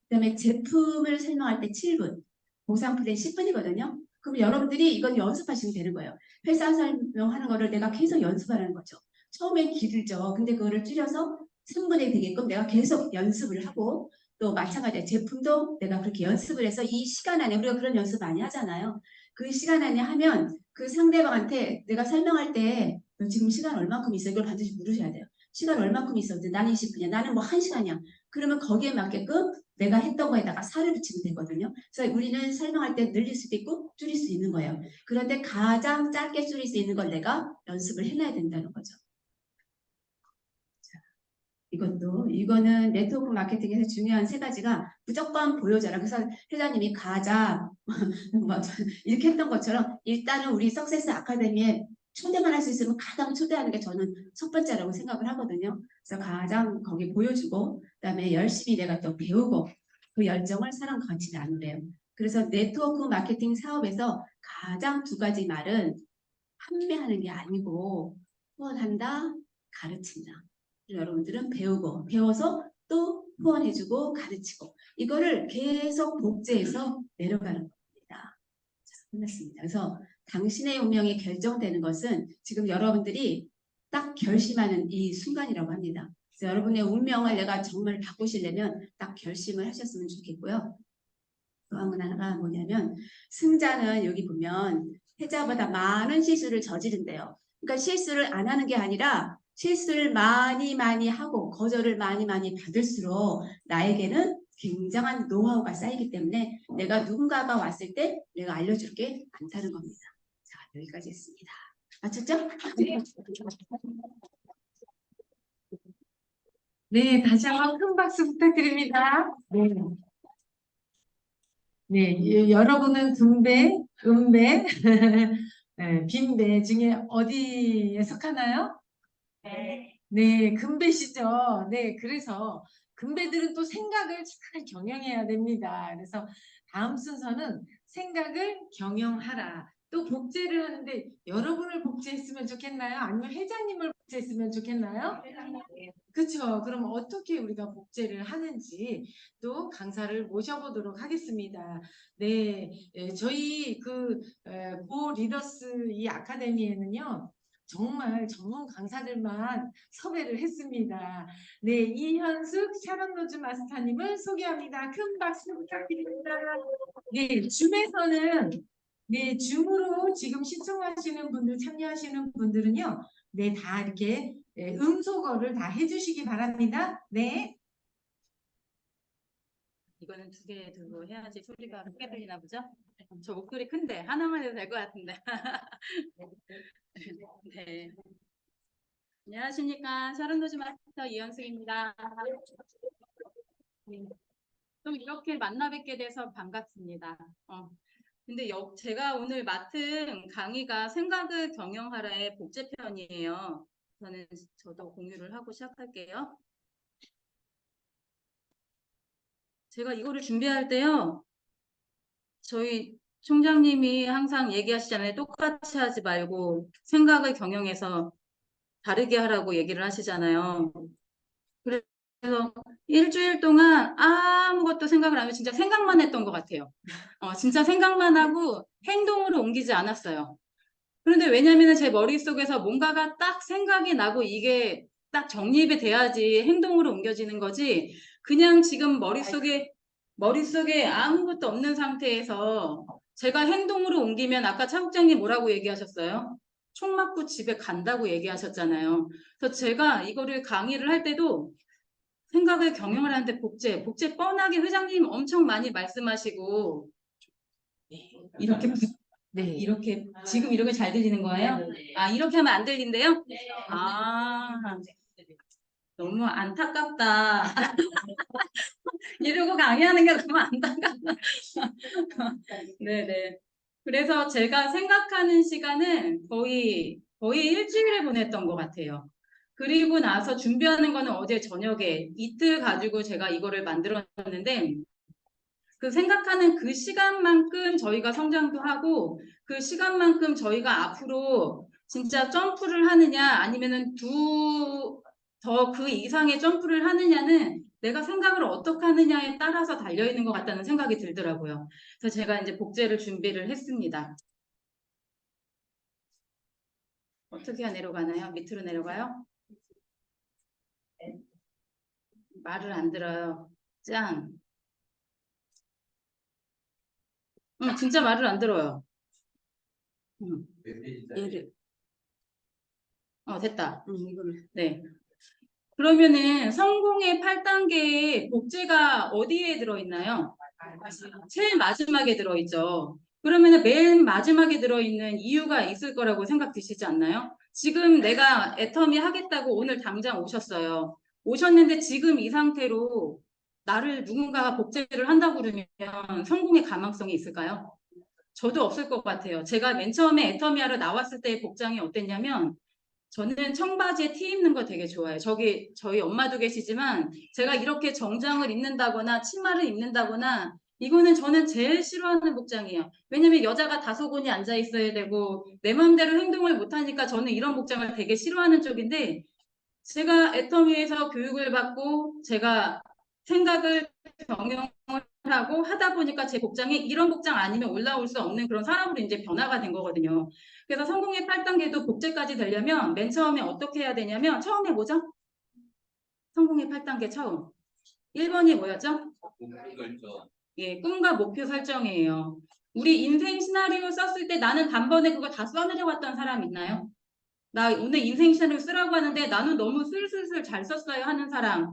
그다음에 제품을 설명할 때 7분 보상 플랜 10분이거든요. 그럼 여러분들이 이건 연습하시면 되는 거예요. 회사 설명하는 거를 내가 계속 연습하는 거죠. 처음엔 길죠. 근데 그거를 줄여서 3분에 되게끔 내가 계속 연습을 하고 또 마찬가지로 제품도 내가 그렇게 연습을 해서 이 시간 안에 우리가 그런 연습 많이 하잖아요. 그 시간 안에 하면 그 상대방한테 내가 설명할 때 너 지금 시간 얼마큼 있어? 이걸 반드시 물으셔야 돼요. 시간 얼마큼 있어? 나는 20분이야. 나는 뭐 1시간이야. 그러면 거기에 맞게끔 내가 했던 거에다가 살을 붙이면 되거든요. 그래서 우리는 설명할 때 늘릴 수도 있고 줄일 수 있는 거예요. 그런데 가장 짧게 줄일 수 있는 걸 내가 연습을 해놔야 된다는 거죠. 이거는 네트워크 마케팅에서 중요한 3가지가 무조건 보여줘라. 그래서 회장님이 가자 뭐 이렇게 했던 것처럼 일단은 우리 석세스 아카데미에 초대만 할 수 있으면 가장 초대하는 게 저는 첫 번째라고 생각을 하거든요. 그래서 가장 거기 보여주고 그다음에 열심히 내가 또 배우고 그 열정을 사람과 같이 나누래요. 그래서 네트워크 마케팅 사업에서 가장 2가지 말은 판매하는 게 아니고 후원한다, 가르친다. 여러분들은 배우고 배워서 또 후원해주고 가르치고 이거를 계속 복제해서 내려가는 겁니다. 자, 끝났습니다. 그래서 당신의 운명이 결정되는 것은 지금 여러분들이 딱 결심하는 이 순간이라고 합니다. 그래서 여러분의 운명을 내가 정말 바꾸시려면 딱 결심을 하셨으면 좋겠고요. 또 한 번 하나가 뭐냐면 승자는 여기 보면 패자보다 많은 실수를 저지른대요. 그러니까 실수를 안 하는 게 아니라 실수를 많이 하고 거절을 많이 받을수록 나에게는 굉장한 노하우가 쌓이기 때문에 내가 누군가가 왔을 때 내가 알려줄 게 많다는 겁니다. 자, 여기까지 했습니다. 맞췄죠? 네, 다시 한번 큰 박수 부탁드립니다. 네. 네, 여러분은 금배, 은배, 네, 빈배 중에 어디에 속하나요? 네, 금배시죠. 네, 그래서 금배들은 또 생각을 잘 경영해야 됩니다. 그래서 다음 순서는 생각을 경영하라. 또 복제를 하는데 여러분을 복제했으면 좋겠나요? 아니면 회장님을 복제했으면 좋겠나요? 그렇죠. 그럼 어떻게 우리가 복제를 하는지 또 강사를 모셔보도록 하겠습니다. 네, 저희 고 리더스 이 아카데미에는요. 정말 전문 강사들만 섭외를 했습니다. 네, 이현숙 샤론 로즈 마스터님을 소개합니다. 큰 박수 부탁드립니다. 네, 줌에서는 줌으로 지금 시청하시는 분들, 참여하시는 분들은요. 네, 다 이렇게 네, 음소거를 다 해주시기 바랍니다. 네. 이거는 두 개 들고 해야지 소리가 크게 들리나 보죠? 저 목소리 큰데 하나만 해도 될 것 같은데. 네. 안녕하십니까. 샤론도즈 마스터 이현숙입니다. 또 이렇게 만나 뵙게 돼서 반갑습니다. 근데 제가 오늘 맡은 강의가 생각을 경영하라의 복제편이에요. 저도 공유를 하고 시작할게요. 제가 이거를 준비할 때요. 저희 총장님이 항상 얘기하시잖아요. 똑같이 하지 말고 생각을 경영해서 다르게 하라고 얘기를 하시잖아요. 그래서 일주일 동안 아무것도 생각을 안 하고 진짜 생각만 했던 것 같아요. 진짜 생각만 하고 행동으로 옮기지 않았어요. 그런데 왜냐면은 제 머릿속에서 뭔가가 딱 생각이 나고 이게 딱 정립이 돼야지 행동으로 옮겨지는 거지. 그냥 지금 머릿속에 아무것도 없는 상태에서 제가 행동으로 옮기면 아까 차국장님 뭐라고 얘기하셨어요? 총 맞고 집에 간다고 얘기하셨잖아요. 그래서 제가 이거를 강의를 할 때도 생각을 경영을 하는데 복제 뻔하게 회장님 엄청 많이 말씀하시고 이렇게 이렇게 지금 이렇게 잘 들리는 거예요? 이렇게 하면 안 들린대요? 너무 안타깝다. 이러고 강의하는 게 너무 안타깝다. 네네. 그래서 제가 생각하는 시간은 거의 일주일을 보냈던 것 같아요. 그리고 나서 준비하는 거는 어제 저녁에 이틀 가지고 제가 이거를 만들었는데 그 생각하는 그 시간만큼 저희가 성장도 하고 그 시간만큼 저희가 앞으로 진짜 점프를 하느냐 아니면은 더 그 이상의 점프를 하느냐는 내가 생각을 어떻게 하느냐에 따라서 달려있는 것 같다는 생각이 들더라고요. 그래서 제가 이제 복제를 준비를 했습니다. 어떻게 해야 내려가나요? 밑으로 내려가요? 말을 안 들어요. 짱. 진짜 말을 안 들어요. 얘를. 됐다. 이거를. 네. 그러면은 성공의 8단계의 복제가 어디에 들어있나요? 제일 마지막에 들어있죠. 그러면은 맨 마지막에 들어있는 이유가 있을 거라고 생각 드시지 않나요? 지금 내가 애터미 하겠다고 오늘 당장 오셨어요. 오셨는데 지금 이 상태로 나를 누군가가 복제를 한다고 그러면 성공의 가망성이 있을까요? 저도 없을 것 같아요. 제가 맨 처음에 애터미 하러 나왔을 때의 복장이 어땠냐면 저는 청바지에 티 입는 거 되게 좋아해요. 저희 엄마도 계시지만 제가 이렇게 정장을 입는다거나 치마를 입는다거나 이거는 저는 제일 싫어하는 복장이에요. 왜냐면 여자가 다소곳이 앉아 있어야 되고 내 마음대로 행동을 못하니까 저는 이런 복장을 되게 싫어하는 쪽인데 제가 애터미에서 교육을 받고 제가 생각을 경영을 하고 하다 보니까 제 복장이 이런 복장 아니면 올라올 수 없는 그런 사람으로 이제 변화가 된 거거든요. 그래서 성공의 8단계도 복제까지 되려면 맨 처음에 어떻게 해야 되냐면 처음에 뭐죠? 성공의 8단계 처음. 1번이 뭐였죠? 예, 꿈과 목표 설정이에요. 우리 인생 시나리오 썼을 때 나는 단번에 그거 다 써내려왔던 사람 있나요? 나 오늘 인생 시나리오 쓰라고 하는데 나는 너무 슬슬슬 잘 썼어요 하는 사람.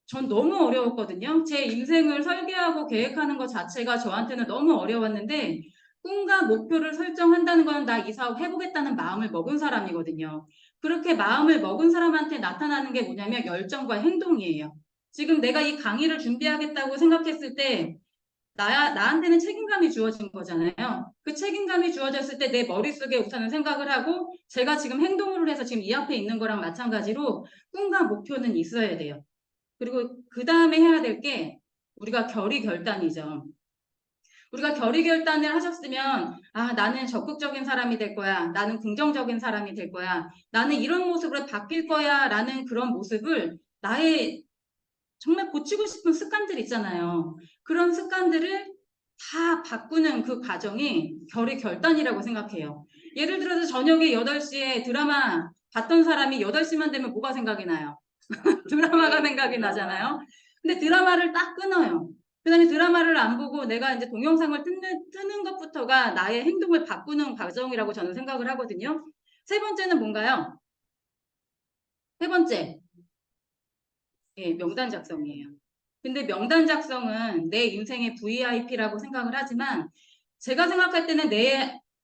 전 너무 어려웠거든요. 제 인생을 설계하고 계획하는 것 자체가 저한테는 너무 어려웠는데 꿈과 목표를 설정한다는 건 나 이 사업 해보겠다는 마음을 먹은 사람이거든요. 그렇게 마음을 먹은 사람한테 나타나는 게 뭐냐면 열정과 행동이에요. 지금 내가 이 강의를 준비하겠다고 생각했을 때 나한테는 책임감이 주어진 거잖아요. 그 책임감이 주어졌을 때 내 머릿속에 우선은 생각을 하고 제가 지금 행동을 해서 지금 이 앞에 있는 거랑 마찬가지로 꿈과 목표는 있어야 돼요. 그리고 그 다음에 해야 될 게 우리가 결의결단이죠. 우리가 결의결단을 하셨으면 나는 적극적인 사람이 될 거야. 나는 긍정적인 사람이 될 거야. 나는 이런 모습으로 바뀔 거야. 라는 그런 모습을 나의 정말 고치고 싶은 습관들 있잖아요. 그런 습관들을 다 바꾸는 그 과정이 결의결단이라고 생각해요. 예를 들어서 저녁에 8시에 드라마 봤던 사람이 8시만 되면 뭐가 생각이 나요? 드라마가 생각이 나잖아요. 근데 드라마를 딱 끊어요. 그 다음에 드라마를 안 보고 내가 이제 동영상을 트는 것부터가 나의 행동을 바꾸는 과정이라고 저는 생각을 하거든요. 세 번째는 뭔가요? 세 번째, 예, 명단 작성이에요. 근데 명단 작성은 내 인생의 VIP라고 생각을 하지만 제가 생각할 때는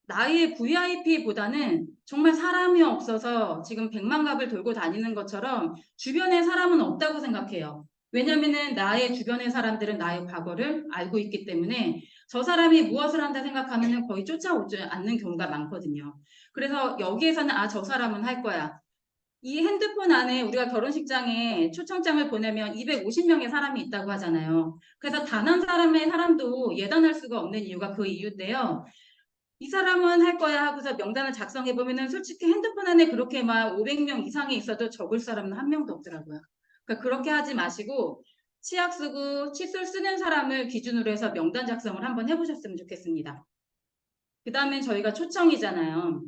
나의 VIP보다는 정말 사람이 없어서 지금 백만갑을 돌고 다니는 것처럼 주변에 사람은 없다고 생각해요. 왜냐면은 나의 주변의 사람들은 나의 과거를 알고 있기 때문에 저 사람이 무엇을 한다 생각하면은 거의 쫓아오지 않는 경우가 많거든요. 그래서 여기에서는 아, 저 사람은 할 거야. 이 핸드폰 안에 우리가 결혼식장에 초청장을 보내면 250명의 사람이 있다고 하잖아요. 그래서 단 한 사람의 사람도 예단할 수가 없는 이유가 그 이유인데요. 이 사람은 할 거야 하고서 명단을 작성해 보면은 솔직히 핸드폰 안에 그렇게 막 500명 이상이 있어도 적을 사람은 한 명도 없더라고요. 그러니까 그렇게 하지 마시고 치약 쓰고 칫솔 쓰는 사람을 기준으로 해서 명단 작성을 한번 해보셨으면 좋겠습니다. 그 다음에 저희가 초청이잖아요.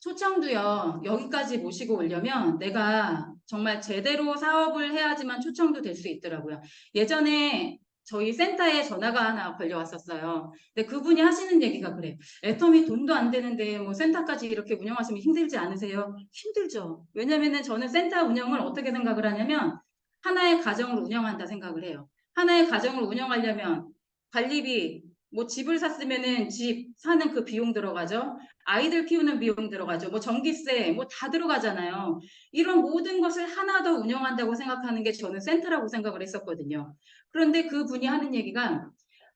초청도요, 여기까지 모시고 오려면 내가 정말 제대로 사업을 해야지만 초청도 될 수 있더라고요. 예전에 저희 센터에 전화가 하나 걸려왔었어요. 근데 그분이 하시는 얘기가 그래요. 애터미 돈도 안 되는데 뭐 센터까지 이렇게 운영하시면 힘들지 않으세요? 힘들죠. 왜냐면은 저는 센터 운영을 어떻게 생각을 하냐면 하나의 가정을 운영한다 생각을 해요. 하나의 가정을 운영하려면 관리비, 뭐 집을 샀으면은 집 사는 그 비용 들어가죠. 아이들 키우는 비용 들어가죠. 뭐 전기세, 뭐 다 들어가잖아요. 이런 모든 것을 하나 더 운영한다고 생각하는 게 저는 센터라고 생각을 했었거든요. 그런데 그분이 하는 얘기가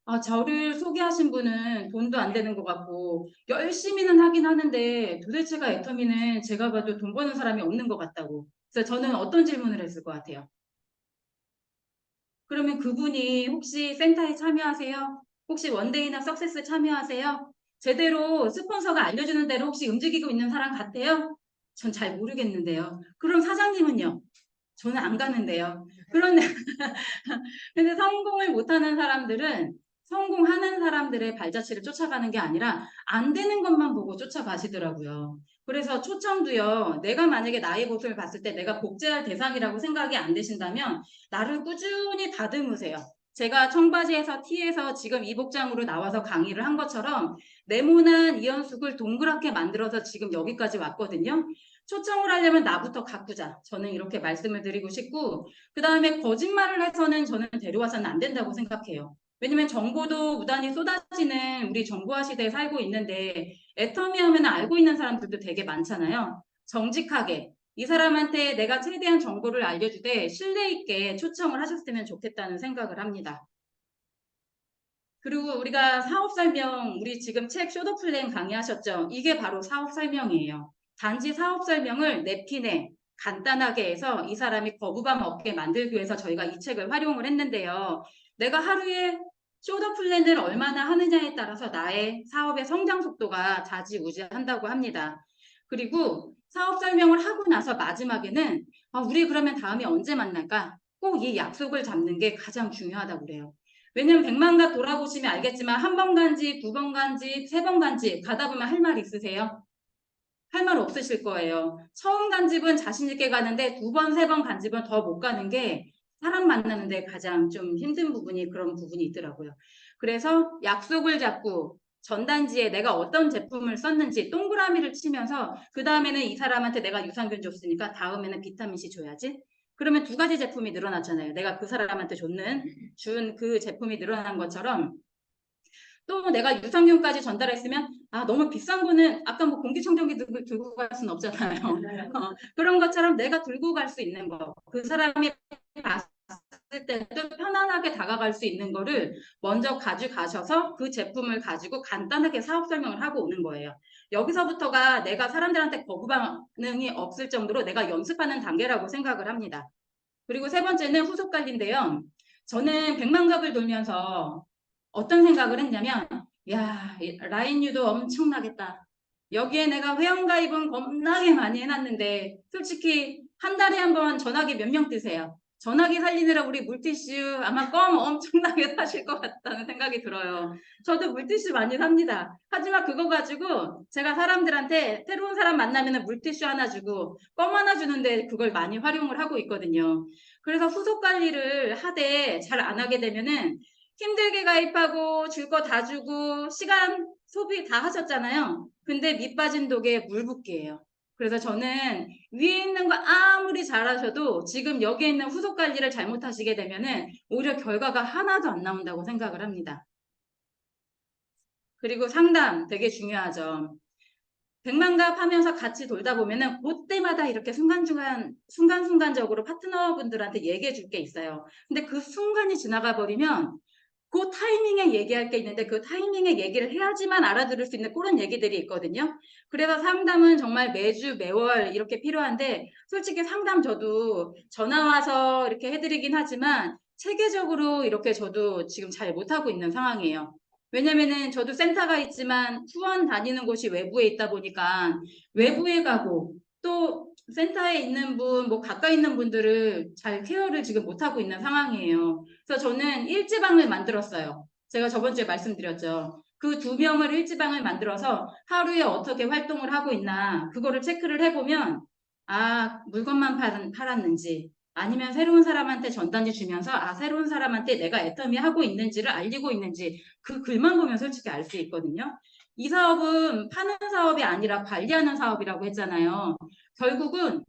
아, 저를 소개하신 분은 돈도 안 되는 것 같고 열심히는 하긴 하는데 도대체가 애터미는 제가 봐도 돈 버는 사람이 없는 것 같다고. 그래서 저는 어떤 질문을 했을 것 같아요. 그러면 그분이 혹시 센터에 참여하세요? 혹시 원데이나 석세스 참여하세요? 제대로 스폰서가 알려주는 대로 혹시 움직이고 있는 사람 같아요? 전 잘 모르겠는데요. 그럼 사장님은요? 저는 안 가는데요. 그런데 근데 성공을 못하는 사람들은 성공하는 사람들의 발자취를 쫓아가는 게 아니라 안 되는 것만 보고 쫓아가시더라고요. 그래서 초청도요. 내가 만약에 나의 모습을 봤을 때 내가 복제할 대상이라고 생각이 안 되신다면 나를 꾸준히 다듬으세요. 제가 청바지에서 티에서 지금 이 복장으로 나와서 강의를 한 것처럼 네모난 이연숙을 동그랗게 만들어서 지금 여기까지 왔거든요. 초청을 하려면 나부터 가꾸자. 저는 이렇게 말씀을 드리고 싶고 그 다음에 거짓말을 해서는 저는 데려와서는 안 된다고 생각해요. 왜냐면 정보도 무단히 쏟아지는 우리 정보화 시대에 살고 있는데 애터미 하면 알고 있는 사람들도 되게 많잖아요. 정직하게 이 사람한테 내가 최대한 정보를 알려주되 신뢰 있게 초청을 하셨으면 좋겠다는 생각을 합니다. 그리고 우리가 사업 설명, 우리 지금 책 쇼더 플랜 강의하셨죠? 이게 바로 사업 설명이에요. 단지 사업 설명을 냅킨에 간단하게 해서 이 사람이 거부감 없게 만들기 위해서 저희가 이 책을 활용을 했는데요. 내가 하루에 쇼더 플랜을 얼마나 하느냐에 따라서 나의 사업의 성장 속도가 좌지우지한다고 합니다. 그리고 사업 설명을 하고 나서 마지막에는 우리 그러면 다음에 언제 만날까? 꼭 이 약속을 잡는 게 가장 중요하다고 그래요. 왜냐면 100만가 돌아보시면 알겠지만 한 번 간지, 두 번 간지, 세 번 간지 가다 보면 할 말 있으세요? 할 말 없으실 거예요. 처음 간 집은 자신 있게 가는데 두 번, 세 번 간 집은 더 못 가는 게 사람 만나는데 가장 좀 힘든 부분이 그런 부분이 있더라고요. 그래서 약속을 잡고 전단지에 내가 어떤 제품을 썼는지 동그라미를 치면서 그 다음에는 이 사람한테 내가 유산균 줬으니까 다음에는 비타민C 줘야지. 그러면 두 가지 제품이 늘어났잖아요. 내가 그 사람한테 준 그 제품이 늘어난 것처럼 또 내가 유산균까지 전달했으면 너무 비싼 거는 아까 뭐 공기청정기 들고 갈 수는 없잖아요. 그런 것처럼 내가 들고 갈 수 있는 거, 그 사람이 봤을 때도 편안하게 다가갈 수 있는 거를 먼저 가져가셔서 그 제품을 가지고 간단하게 사업 설명을 하고 오는 거예요. 여기서부터가 내가 사람들한테 거부 반응이 없을 정도로 내가 연습하는 단계라고 생각을 합니다. 그리고 세 번째는 후속 관리인데요. 저는 100만갑을 돌면서 어떤 생각을 했냐면 야, 라인유도 엄청나겠다. 여기에 내가 회원가입은 겁나게 많이 해놨는데 솔직히 한 달에 한 번 전화기 몇 명 뜨세요? 전화기 살리느라 우리 물티슈 아마 껌 엄청나게 사실 것 같다는 생각이 들어요. 저도 물티슈 많이 삽니다. 하지만 그거 가지고 제가 사람들한테 새로운 사람 만나면 물티슈 하나 주고 껌 하나 주는데 그걸 많이 활용을 하고 있거든요. 그래서 후속 관리를 하되 잘 안 하게 되면은 힘들게 가입하고 줄 거 다 주고 시간 소비 다 하셨잖아요. 근데 밑 빠진 독에 물 붓기예요. 그래서 저는 위에 있는 거 아무리 잘하셔도 지금 여기에 있는 후속 관리를 잘못하시게 되면은 오히려 결과가 하나도 안 나온다고 생각을 합니다. 그리고 상담 되게 중요하죠. 백만갑 하면서 같이 돌다 보면은 그때마다 이렇게 순간순간적으로 파트너분들한테 얘기해 줄 게 있어요. 근데 그 순간이 지나가 버리면 그 타이밍에 얘기할 게 있는데 그 타이밍에 얘기를 해야지만 알아들을 수 있는 그런 얘기들이 있거든요. 그래서 상담은 정말 매주 매월 이렇게 필요한데 솔직히 상담 저도 전화 와서 이렇게 해드리긴 하지만 체계적으로 이렇게 저도 지금 잘 못하고 있는 상황이에요. 왜냐면은 저도 센터가 있지만 후원 다니는 곳이 외부에 있다 보니까 외부에 가고 또 센터에 있는 분, 뭐 가까이 있는 분들을 잘 케어를 지금 못하고 있는 상황이에요. 그래서 저는 일지방을 만들었어요. 제가 저번 주에 말씀드렸죠. 그 2명을 일지방을 만들어서 하루에 어떻게 활동을 하고 있나 그거를 체크를 해보면 아 물건만 팔았는지 아니면 새로운 사람한테 전단지 주면서 아 새로운 사람한테 내가 애터미 하고 있는지를 알리고 있는지 그 글만 보면 솔직히 알 수 있거든요. 이 사업은 파는 사업이 아니라 관리하는 사업이라고 했잖아요. 결국은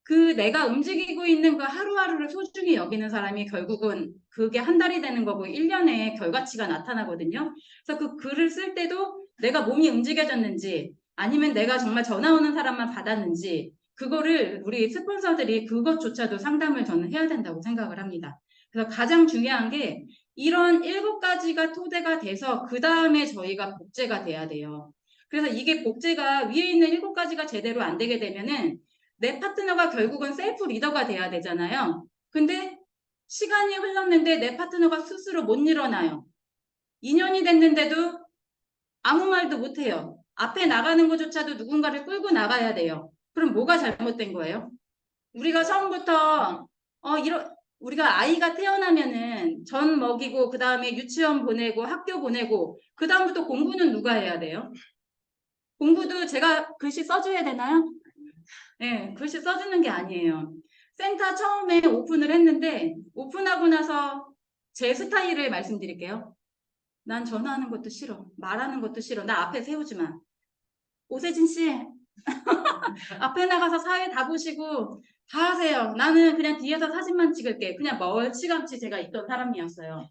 그 내가 움직이고 있는 그 하루하루를 소중히 여기는 사람이 결국은 그게 한 달이 되는 거고 1년에 결과치가 나타나거든요. 그래서 그 글을 쓸 때도 내가 몸이 움직여졌는지 아니면 내가 정말 전화 오는 사람만 받았는지 그거를 우리 스폰서들이 그것조차도 상담을 저는 해야 된다고 생각을 합니다. 그래서 가장 중요한 게 이런 7가지가 토대가 돼서 그 다음에 저희가 복제가 돼야 돼요. 그래서 이게 복제가 위에 있는 7가지가 제대로 안 되게 되면은 내 파트너가 결국은 셀프 리더가 돼야 되잖아요. 근데 시간이 흘렀는데 내 파트너가 스스로 못 일어나요. 2년이 됐는데도 아무 말도 못해요. 앞에 나가는 것조차도 누군가를 끌고 나가야 돼요. 그럼 뭐가 잘못된 거예요? 우리가 처음부터 우리가 아이가 태어나면은 전 먹이고 그 다음에 유치원 보내고 학교 보내고 그 다음부터 공부는 누가 해야 돼요? 공부도 제가 글씨 써줘야 되나요? 네, 글씨 써주는 게 아니에요. 센터 처음에 오픈을 했는데 오픈하고 나서 제 스타일을 말씀드릴게요. 난 전화하는 것도 싫어. 말하는 것도 싫어. 나 앞에 세우지 마. 오세진 씨, 앞에 나가서 사회 다 보시고 다 하세요. 나는 그냥 뒤에서 사진만 찍을게. 그냥 멀찌감치 제가 있던 사람이었어요.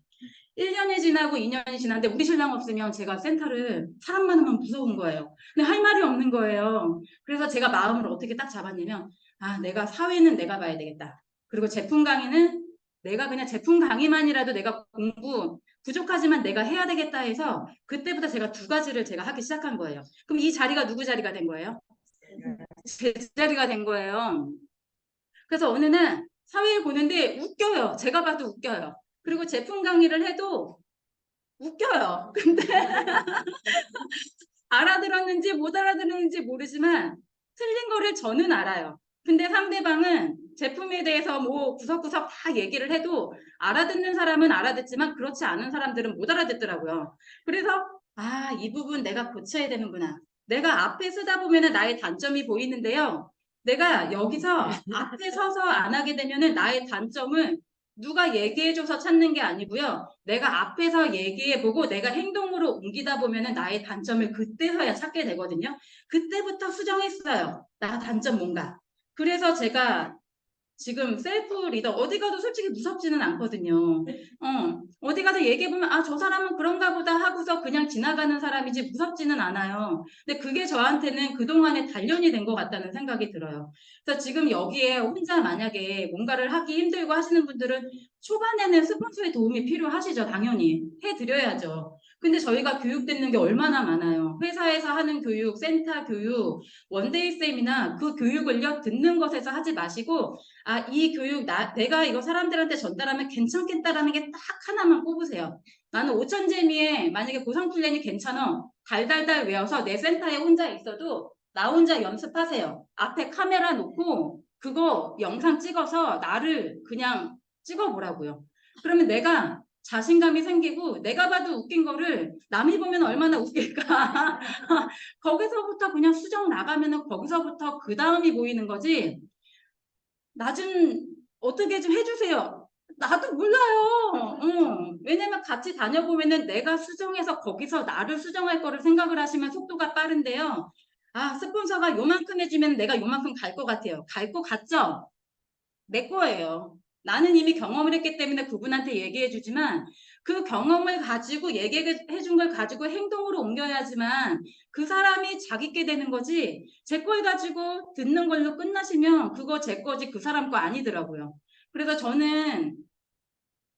1년이 지나고 2년이 지났는데 우리 신랑 없으면 제가 센터를 사람 많으면 무서운 거예요. 근데 할 말이 없는 거예요. 그래서 제가 마음을 어떻게 딱 잡았냐면 아 내가 사회는 내가 봐야 되겠다. 그리고 제품 강의는 내가 그냥 제품 강의만이라도 내가 공부 부족하지만 내가 해야 되겠다 해서 그때부터 제가 2가지를 제가 하기 시작한 거예요. 그럼 이 자리가 누구 자리가 된 거예요? 제 자리가 된 거예요. 그래서 어느 날 사회를 보는데 웃겨요. 제가 봐도 웃겨요. 그리고 제품 강의를 해도 웃겨요. 근데 알아들었는지 못 알아들었는지 모르지만 틀린 거를 저는 알아요. 근데 상대방은 제품에 대해서 뭐 구석구석 다 얘기를 해도 알아듣는 사람은 알아듣지만 그렇지 않은 사람들은 못 알아듣더라고요. 그래서 아, 이 부분 내가 고쳐야 되는구나. 내가 앞에 쓰다 보면은 나의 단점이 보이는데요. 내가 여기서 앞에 서서 안 하게 되면은 나의 단점을 누가 얘기해줘서 찾는 게 아니고요. 내가 앞에서 얘기해보고 내가 행동으로 옮기다 보면은 나의 단점을 그때서야 찾게 되거든요. 그때부터 수정했어요. 나 단점 뭔가. 그래서 제가 지금 셀프 리더 어디 가도 솔직히 무섭지는 않거든요. 어디 가서 얘기해보면 아, 저 사람은 그런가 보다 하고서 그냥 지나가는 사람이지 무섭지는 않아요. 근데 그게 저한테는 그동안의 단련이 된 것 같다는 생각이 들어요. 그래서 지금 여기에 혼자 만약에 뭔가를 하기 힘들고 하시는 분들은 초반에는 스폰서의 도움이 필요하시죠. 당연히 해드려야죠. 근데 저희가 교육듣는 게 얼마나 많아요. 회사에서 하는 교육, 센터 교육, 원데이 세미나 그 교육을요 듣는 것에서 하지 마시고 아, 이 교육 내가 이거 사람들한테 전달하면 괜찮겠다라는 게 딱 하나만 꼽으세요. 나는 5,000재미에 만약에 보상 플랜이 괜찮아. 달달달 외워서 내 센터에 혼자 있어도 나 혼자 연습하세요. 앞에 카메라 놓고 그거 영상 찍어서 나를 그냥 찍어보라고요. 그러면 내가 자신감이 생기고 내가 봐도 웃긴 거를 남이 보면 얼마나 웃길까. 거기서부터 그냥 수정 나가면은 거기서부터 그 다음이 보이는 거지. 나 좀 어떻게 좀 해주세요. 나도 몰라요. 왜냐면 같이 다녀보면은 내가 수정해서 거기서 나를 수정할 거를 생각을 하시면 속도가 빠른데요. 아, 스폰서가 요만큼 해주면 내가 요만큼 갈 것 같아요. 갈 것 같죠? 내 거예요. 나는 이미 경험을 했기 때문에 그분한테 얘기해 주지만 그 경험을 가지고 얘기해 준 걸 가지고 행동으로 옮겨야지만 그 사람이 자기께 되는 거지 제 걸 가지고 듣는 걸로 끝나시면 그거 제 거지 그 사람 거 아니더라고요. 그래서 저는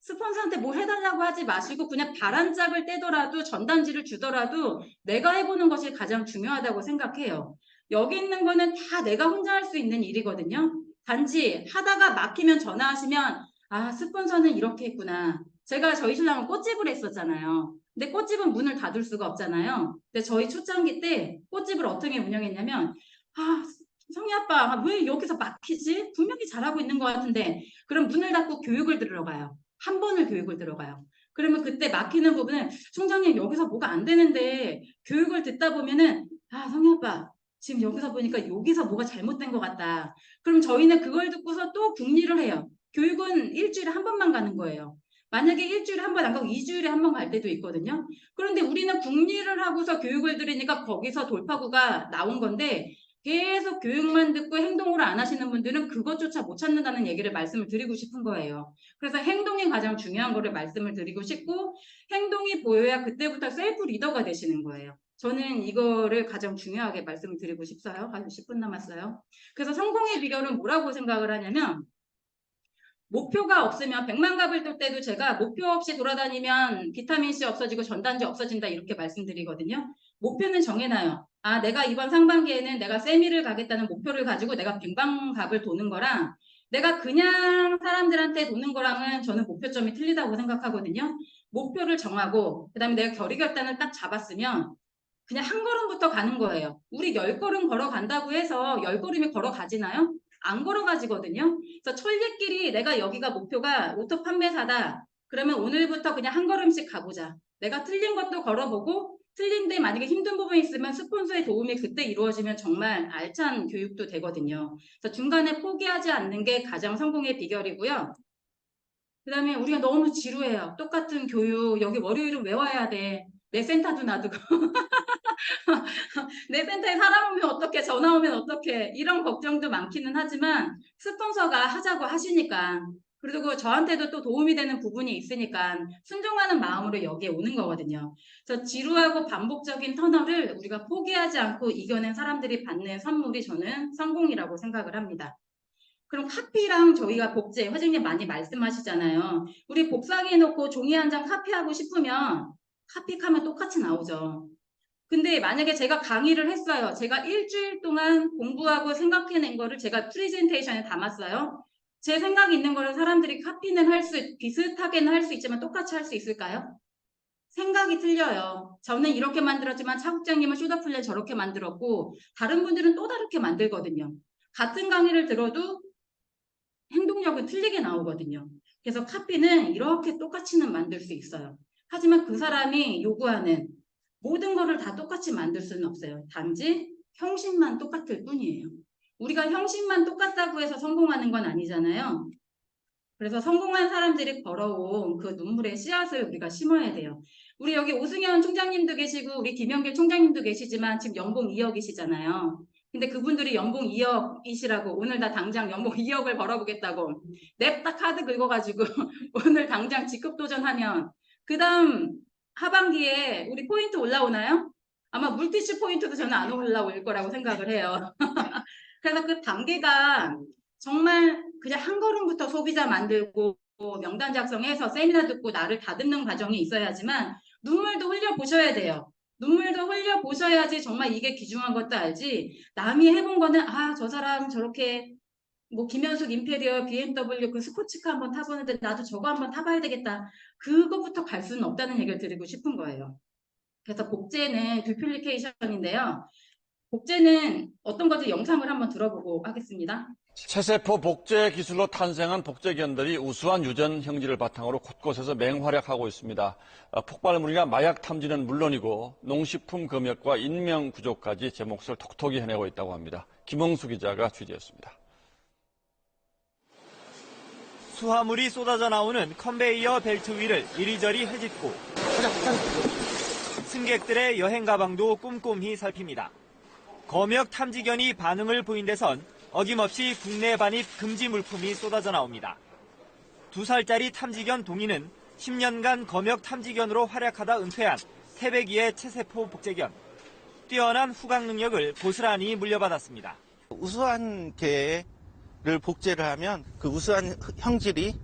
스폰서한테 뭐 해달라고 하지 마시고 그냥 발한짝을 떼더라도 전단지를 주더라도 내가 해보는 것이 가장 중요하다고 생각해요. 여기 있는 거는 다 내가 혼자 할 수 있는 일이거든요. 단지 하다가 막히면 전화하시면 아 스폰서는 이렇게 했구나. 제가 저희 신랑은 꽃집을 했었잖아요. 근데 꽃집은 문을 닫을 수가 없잖아요. 근데 저희 초창기 때 꽃집을 어떻게 운영했냐면 아 성희 아빠 왜 여기서 막히지? 분명히 잘하고 있는 것 같은데 그럼 문을 닫고 교육을 들으러 가요. 한 번을 교육을 들어가요. 그러면 그때 막히는 부분은 총장님 여기서 뭐가 안 되는데 교육을 듣다 보면은 아 성희 아빠 지금 여기서 보니까 여기서 뭐가 잘못된 것 같다. 그럼 저희는 그걸 듣고서 또 궁리를 해요. 교육은 일주일에 한 번만 가는 거예요. 만약에 일주일에 한 번 안 가고 2주일에 한 번 갈 때도 있거든요. 그런데 우리는 궁리를 하고서 교육을 들으니까 거기서 돌파구가 나온 건데 계속 교육만 듣고 행동으로 안 하시는 분들은 그것조차 못 찾는다는 얘기를 말씀을 드리고 싶은 거예요. 그래서 행동이 가장 중요한 거를 말씀을 드리고 싶고 행동이 보여야 그때부터 셀프 리더가 되시는 거예요. 저는 이거를 가장 중요하게 말씀을 드리고 싶어요. 한 10분 남았어요. 그래서 성공의 비결은 뭐라고 생각을 하냐면 목표가 없으면 백만갑을 돌 때도 제가 목표 없이 돌아다니면 비타민C 없어지고 전단지 없어진다 이렇게 말씀드리거든요. 목표는 정해놔요. 아, 내가 이번 상반기에는 내가 세미를 가겠다는 목표를 가지고 내가 백만갑을 도는 거랑 내가 그냥 사람들한테 도는 거랑은 저는 목표점이 틀리다고 생각하거든요. 목표를 정하고 그다음에 내가 결의결단을 딱 잡았으면 그냥 한 걸음부터 가는 거예요. 우리 10걸음 걸어간다고 해서 10걸음이 걸어가지나요? 안 걸어가지거든요. 그래서 천리길이 내가 여기가 목표가 오토 판매사다. 그러면 오늘부터 그냥 한 걸음씩 가보자. 내가 틀린 것도 걸어보고 틀린데 만약에 힘든 부분이 있으면 스폰서의 도움이 그때 이루어지면 정말 알찬 교육도 되거든요. 그래서 중간에 포기하지 않는 게 가장 성공의 비결이고요. 그 다음에 우리가 너무 지루해요. 똑같은 교육, 여기 월요일은 왜 와야 돼? 내 센터도 놔두고. 내 센터에 사람 오면 어떡해, 전화 오면 어떡해, 이런 걱정도 많기는 하지만 스폰서가 하자고 하시니까 그리고 저한테도 또 도움이 되는 부분이 있으니까 순종하는 마음으로 여기에 오는 거거든요. 그래서 지루하고 반복적인 터널을 우리가 포기하지 않고 이겨낸 사람들이 받는 선물이 저는 성공이라고 생각을 합니다. 그럼 카피랑 저희가 복제, 회장님 많이 말씀하시잖아요. 우리 복사기 해놓고 종이 한 장 카피하고 싶으면 카피하면 똑같이 나오죠. 근데 만약에 제가 강의를 했어요. 제가 일주일 동안 공부하고 생각해낸 거를 제가 프레젠테이션에 담았어요. 제 생각이 있는 거를 사람들이 카피는 비슷하게는 할 수 있지만 똑같이 할 수 있을까요? 생각이 틀려요. 저는 이렇게 만들었지만 차국장님은 쇼다플랜 저렇게 만들었고 다른 분들은 또 다르게 만들거든요. 같은 강의를 들어도 행동력은 틀리게 나오거든요. 그래서 카피는 이렇게 똑같이는 만들 수 있어요. 하지만 그 사람이 요구하는 모든 거를 다 똑같이 만들 수는 없어요. 단지 형식만 똑같을 뿐이에요. 우리가 형식만 똑같다고 해서 성공하는 건 아니잖아요. 그래서 성공한 사람들이 걸어온 그 눈물의 씨앗을 우리가 심어야 돼요. 우리 여기 오승현 총장님도 계시고 우리 김영길 총장님도 계시지만 지금 연봉 2억이시잖아요. 근데 그분들이 연봉 2억이시라고 오늘 다 당장 연봉 2억을 벌어보겠다고 냅다 카드 긁어가지고 오늘 당장 직급 도전하면 그 다음 하반기에 우리 포인트 올라오나요? 아마 물티슈 포인트도 저는 안 올라올 거라고 생각을 해요. 그래서 그 단계가 정말 그냥 한 걸음부터 소비자 만들고 명단 작성해서 세미나 듣고 나를 다듬는 과정이 있어야지만 눈물도 흘려보셔야 돼요. 눈물도 흘려보셔야지 정말 이게 귀중한 것도 알지 남이 해본 거는 아 저 사람 저렇게 뭐 김현숙 임페리얼 BMW 그 스포츠카 한번 타보는데 나도 저거 한번 타봐야 되겠다. 그것부터 갈 수는 없다는 얘기를 드리고 싶은 거예요. 그래서 복제는 듀플리케이션인데요. 복제는 어떤 건지 영상을 한번 들어보고 하겠습니다. 체세포 복제 기술로 탄생한 복제견들이 우수한 유전 형질을 바탕으로 곳곳에서 맹활약하고 있습니다. 폭발물이나 마약 탐지는 물론이고 농식품 검역과 인명 구조까지 제 몫을 톡톡히 해내고 있다고 합니다. 김홍수 기자가 취재했습니다. 수화물이 쏟아져 나오는 컨베이어 벨트 위를 이리저리 헤집고 승객들의 여행 가방도 꼼꼼히 살핍니다. 검역 탐지견이 반응을 보인 데선 어김없이 국내 반입 금지 물품이 쏟아져 나옵니다. 2살짜리 탐지견 동이는 10년간 검역 탐지견으로 활약하다 은퇴한 태백이의 체세포 복제견. 뛰어난 후각 능력을 고스란히 물려받았습니다. 우수한 개를 복제를 하면 그 우수한 형질이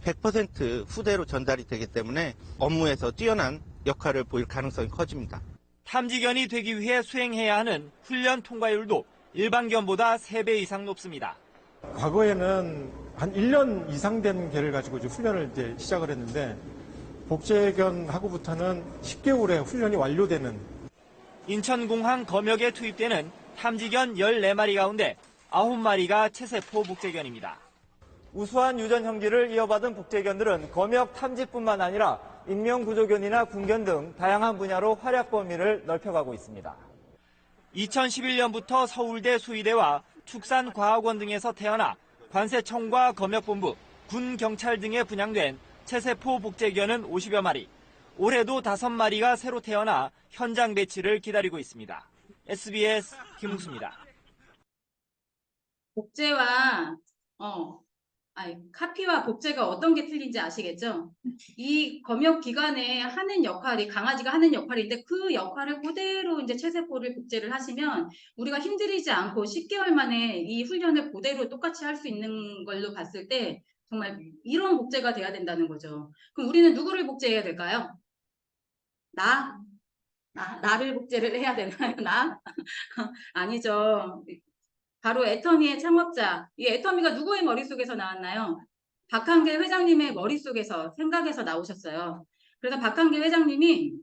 100% 후대로 전달이 되기 때문에 업무에서 뛰어난 역할을 보일 가능성이 커집니다. 탐지견이 되기 위해 수행해야 하는 훈련 통과율도 일반견보다 3배 이상 높습니다. 과거에는 한 1년 이상 된 개를 가지고 이제 훈련을 이제 시작을 했는데 복제견하고부터는 10개월에 훈련이 완료되는. 인천공항 검역에 투입되는 탐지견 14마리 가운데 9마리가 체세포 복제견입니다. 우수한 유전 형질을 이어받은 복제견들은 검역 탐지뿐만 아니라 인명구조견이나 군견 등 다양한 분야로 활약 범위를 넓혀가고 있습니다. 2011년부터 서울대 수의대와 축산과학원 등에서 태어나 관세청과 검역본부, 군경찰 등에 분양된 체세포 복제견은 50여 마리, 올해도 5마리가 새로 태어나 현장 배치를 기다리고 있습니다. SBS 김웅수입니다. 복제와 카피와 복제가 어떤 게 틀린지 아시겠죠? 이 검역 기관에 하는 역할이 강아지가 하는 역할인데 그 역할을 그대로 이제 체세포를 복제를 하시면 우리가 힘들이지 않고 10개월 만에 이 훈련을 그대로 똑같이 할 수 있는 걸로 봤을 때 정말 이런 복제가 돼야 된다는 거죠. 그럼 우리는 누구를 복제해야 될까요? 나를 복제를 해야 되나요? 나? 아니죠. 바로 애터미의 창업자. 이 애터미가 누구의 머릿속에서 나왔나요? 박한길 회장님의 머릿속에서, 생각에서 나오셨어요. 그래서 박한길 회장님이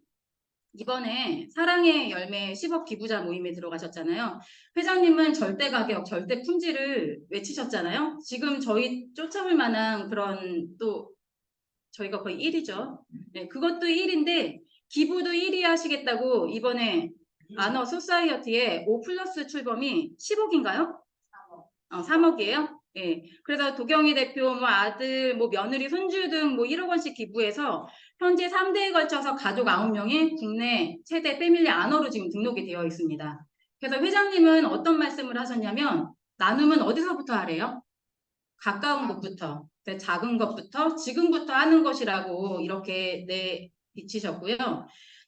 이번에 사랑의 열매 10억 기부자 모임에 들어가셨잖아요. 회장님은 절대 가격, 절대 품질을 외치셨잖아요. 지금 저희 쫓아올 만한 그런 또 저희가 거의 1위죠. 네, 그것도 1인데 기부도 1위 하시겠다고 이번에 아너 소사이어티의 5+ 출범이 10억인가요? 3억이에요? 예. 그래서 도경희 대표, 아들, 며느리, 손주 등 1억 원씩 기부해서 현재 3대에 걸쳐서 가족 9명이 국내 최대 패밀리 아너로 지금 등록이 되어 있습니다. 그래서 회장님은 어떤 말씀을 하셨냐면 나눔은 어디서부터 하래요? 가까운 곳부터, 작은 것부터, 지금부터 하는 것이라고 이렇게 비치셨고요.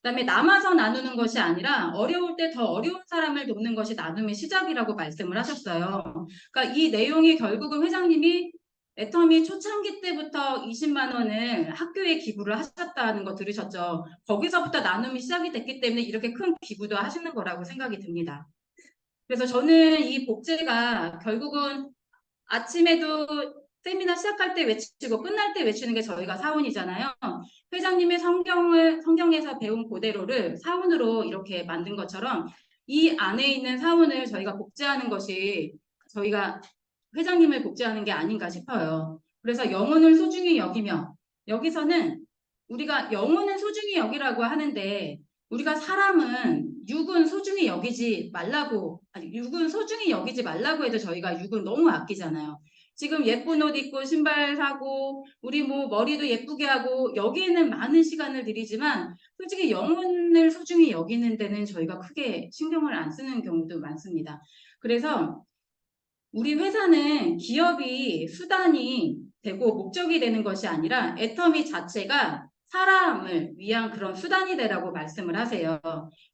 그다음에 남아서 나누는 것이 아니라 어려울 때 더 어려운 사람을 돕는 것이 나눔의 시작이라고 말씀을 하셨어요. 그러니까 이 내용이 결국은 회장님이 애터미 초창기 때부터 20만 원을 학교에 기부를 하셨다는 거 들으셨죠? 거기서부터 나눔이 시작이 됐기 때문에 이렇게 큰 기부도 하시는 거라고 생각이 듭니다. 그래서 저는 이 복제가 결국은 아침에도 세미나 시작할 때 외치고 끝날 때 외치는 게 저희가 사원이잖아요. 회장님의 성경에서 배운 그대로를 사원으로 이렇게 만든 것처럼 이 안에 있는 사원을 저희가 복제하는 것이 저희가 회장님을 복제하는 게 아닌가 싶어요. 그래서 영혼을 소중히 여기며 여기서는 우리가 영혼을 소중히 여기라고 하는데 우리가 사람은 육은 소중히 여기지 말라고 육은 소중히 여기지 말라고 해도 저희가 육은 너무 아끼잖아요. 지금 예쁜 옷 입고 신발 사고 우리 머리도 예쁘게 하고 여기에는 많은 시간을 들이지만 솔직히 영혼을 소중히 여기는 데는 저희가 크게 신경을 안 쓰는 경우도 많습니다. 그래서 우리 회사는 기업이 수단이 되고 목적이 되는 것이 아니라 애터미 자체가 사람을 위한 그런 수단이 되라고 말씀을 하세요.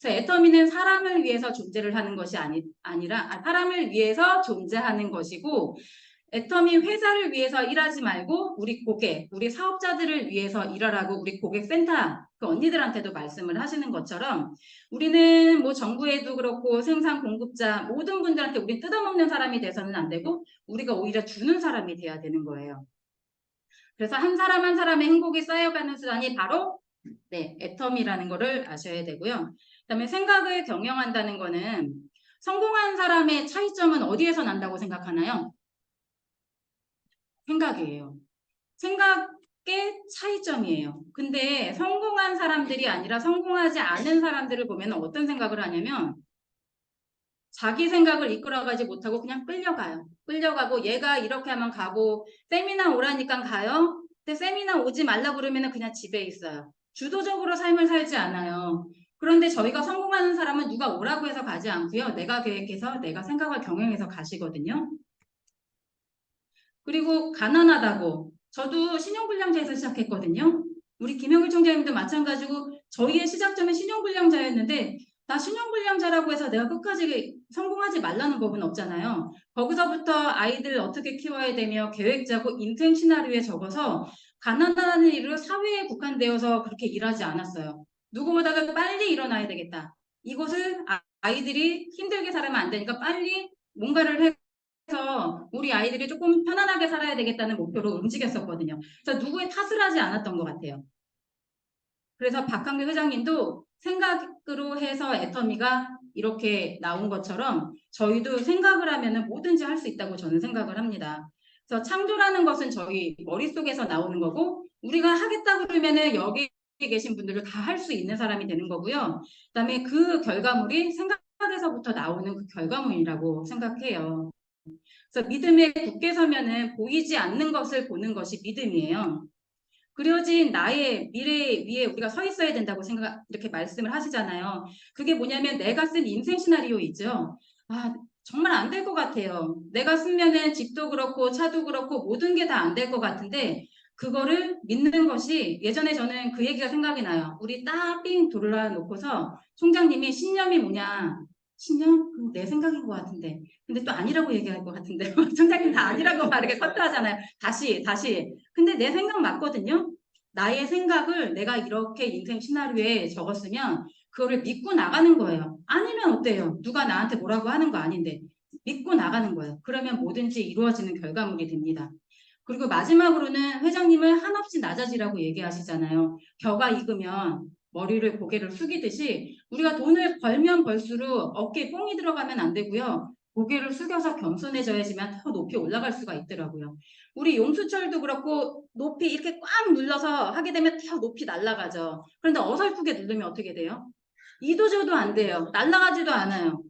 그래서 애터미는 사람을 위해서 존재를 하는 것이 아니라 사람을 위해서 존재하는 것이고 애터미 회사를 위해서 일하지 말고 우리 고객, 우리 사업자들을 위해서 일하라고 우리 고객센터 그 언니들한테도 말씀을 하시는 것처럼 우리는 정부에도 그렇고 생산 공급자 모든 분들한테 우리 뜯어먹는 사람이 돼서는 안 되고 우리가 오히려 주는 사람이 돼야 되는 거예요. 그래서 한 사람 한 사람의 행복이 쌓여가는 수단이 바로 애터미라는 거를 아셔야 되고요. 그다음에 생각을 경영한다는 거는 성공한 사람의 차이점은 어디에서 난다고 생각하나요? 생각이에요. 생각의 차이점이에요. 근데 성공한 사람들이 아니라 성공하지 않은 사람들을 보면 어떤 생각을 하냐면 자기 생각을 이끌어가지 못하고 그냥 끌려가요. 끌려가고 얘가 이렇게 하면 가고 세미나 오라니까 가요. 근데 세미나 오지 말라고 그러면 그냥 집에 있어요. 주도적으로 삶을 살지 않아요. 그런데 저희가 성공하는 사람은 누가 오라고 해서 가지 않고요. 내가 계획해서 내가 생각을 경영해서 가시거든요. 그리고 가난하다고. 저도 신용불량자에서 시작했거든요. 우리 김영일 총장님도 마찬가지고 저희의 시작점은 신용불량자였는데 나 신용불량자라고 해서 내가 끝까지 성공하지 말라는 법은 없잖아요. 거기서부터 아이들 어떻게 키워야 되며 계획 짜고 인생 시나리오에 적어서 가난하다는 일로 사회에 국한되어서 그렇게 일하지 않았어요. 누구보다도 빨리 일어나야 되겠다. 이곳을 아이들이 힘들게 살면 안 되니까 빨리 뭔가를 해서 우리 아이들이 조금 편안하게 살아야 되겠다는 목표로 움직였었거든요. 그래서 누구의 탓을 하지 않았던 것 같아요. 그래서 박한규 회장님도 생각으로 해서 애터미가 이렇게 나온 것처럼 저희도 생각을 하면 뭐든지 할 수 있다고 저는 생각을 합니다. 그래서 창조라는 것은 저희 머릿속에서 나오는 거고 우리가 하겠다고 그러면 여기 계신 분들도 다 할 수 있는 사람이 되는 거고요. 그다음에 그 결과물이 생각에서부터 나오는 그 결과물이라고 생각해요. 그래서 믿음에 굳게 서면은 보이지 않는 것을 보는 것이 믿음이에요. 그려진 나의 미래 위에 우리가 서 있어야 된다고 이렇게 말씀을 하시잖아요. 그게 뭐냐면 내가 쓴 인생 시나리오 있죠. 아, 정말 안 될 것 같아요. 내가 쓰면은 집도 그렇고 차도 그렇고 모든 게 다 안 될 것 같은데 그거를 믿는 것이 예전에 저는 그 얘기가 생각이 나요. 우리 딱 삥 둘러놓고서 총장님이 신념이 뭐냐. 신념? 그럼 내 생각인 것 같은데. 근데 또 아니라고 얘기할 것 같은데. 총장님 다 아니라고 막 이렇게 커트하잖아요. 다시. 근데 내 생각 맞거든요. 나의 생각을 내가 이렇게 인생 시나리오에 적었으면 그거를 믿고 나가는 거예요. 아니면 어때요? 누가 나한테 뭐라고 하는 거 아닌데 믿고 나가는 거예요. 그러면 뭐든지 이루어지는 결과물이 됩니다. 그리고 마지막으로는 회장님은 한없이 낮아지라고 얘기하시잖아요. 벼가 익으면 머리를 고개를 숙이듯이 우리가 돈을 벌면 벌수록 어깨에 뽕이 들어가면 안 되고요. 고개를 숙여서 겸손해져야지만 더 높이 올라갈 수가 있더라고요. 우리 용수철도 그렇고 높이 이렇게 꽉 눌러서 하게 되면 더 높이 날아가죠. 그런데 어설프게 누르면 어떻게 돼요? 이도저도 안 돼요. 날아가지도 않아요.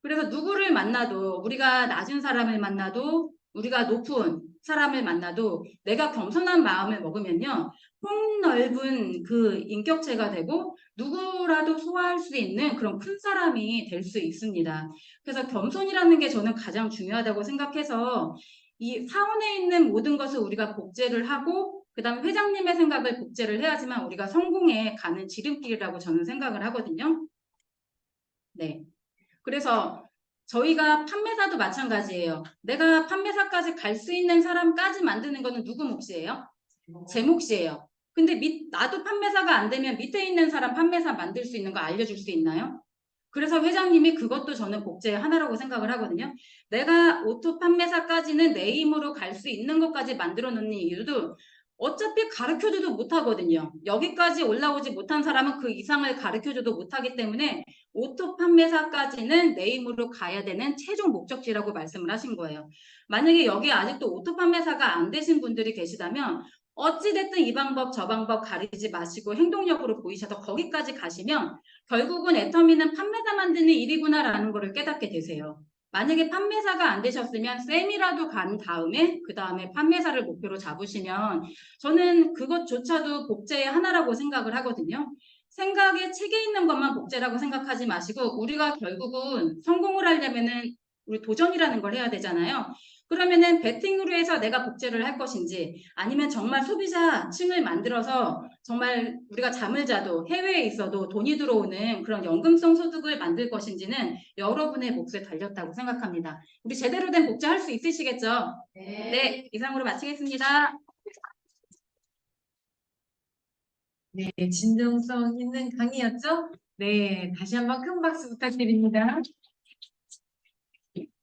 그래서 누구를 만나도 우리가 낮은 사람을 만나도 우리가 높은 사람을 만나도 내가 겸손한 마음을 먹으면요. 폭넓은 그 인격체가 되고 누구라도 소화할 수 있는 그런 큰 사람이 될 수 있습니다. 그래서 겸손이라는 게 저는 가장 중요하다고 생각해서 이 사원에 있는 모든 것을 우리가 복제를 하고 그다음 회장님의 생각을 복제를 해야지만 우리가 성공에 가는 지름길이라고 저는 생각을 하거든요. 네. 그래서 저희가 판매사도 마찬가지예요. 내가 판매사까지 갈 수 있는 사람까지 만드는 거는 누구 몫이에요? 제 몫이에요. 근데 나도 판매사가 안 되면 밑에 있는 사람 판매사 만들 수 있는 거 알려줄 수 있나요? 그래서 회장님이 그것도 저는 복제의 하나라고 생각을 하거든요. 내가 오토 판매사까지는 내 힘으로 갈 수 있는 것까지 만들어 놓는 이유도 어차피 가르쳐줘도 못하거든요. 여기까지 올라오지 못한 사람은 그 이상을 가르쳐줘도 못하기 때문에 오토 판매사까지는 내 힘으로 가야 되는 최종 목적지라고 말씀을 하신 거예요. 만약에 여기 아직도 오토 판매사가 안 되신 분들이 계시다면 어찌됐든 이 방법 저 방법 가리지 마시고 행동력으로 보이셔서 거기까지 가시면 결국은 애터미는 판매사 만드는 일이구나라는 거를 깨닫게 되세요. 만약에 판매사가 안 되셨으면 쌤이라도 간 다음에 그 다음에 판매사를 목표로 잡으시면 저는 그것조차도 복제의 하나라고 생각을 하거든요. 생각에 책에 있는 것만 복제라고 생각하지 마시고 우리가 결국은 성공을 하려면은 우리 도전이라는 걸 해야 되잖아요. 그러면은 베팅으로 해서 내가 복제를 할 것인지 아니면 정말 소비자층을 만들어서 정말 우리가 잠을 자도 해외에 있어도 돈이 들어오는 그런 연금성 소득을 만들 것인지는 여러분의 몫에 달렸다고 생각합니다. 우리 제대로 된 복제할 수 있으시겠죠? 네, 이상으로 마치겠습니다. 네, 진정성 있는 강의였죠? 네, 다시 한번 큰 박수 부탁드립니다.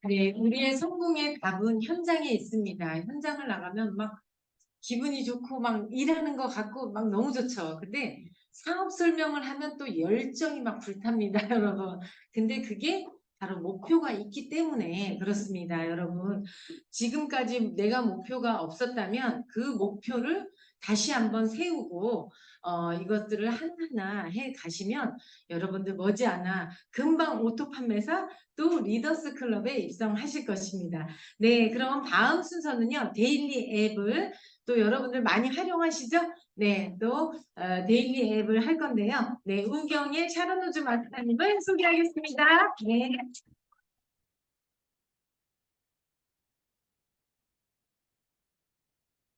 네, 우리의 성공의 답은 현장에 있습니다. 현장을 나가면 막 기분이 좋고 막 일하는 것 같고 막 너무 좋죠. 근데 사업 설명을 하면 또 열정이 막 불탑니다, 여러분. 근데 그게 바로 목표가 있기 때문에 그렇습니다, 여러분. 지금까지 내가 목표가 없었다면 그 목표를 다시 한번 세우고 이것들을 하나하나 해 가시면 여러분들 머지않아 금방 오토 판매사 또 리더스 클럽에 입성하실 것입니다. 네, 그럼 다음 순서는요. 데일리 앱을 또 여러분들 많이 활용하시죠? 네, 또 데일리 앱을 할 건데요. 네, 우경의 샤론우즈 마스터님을 소개하겠습니다. 네.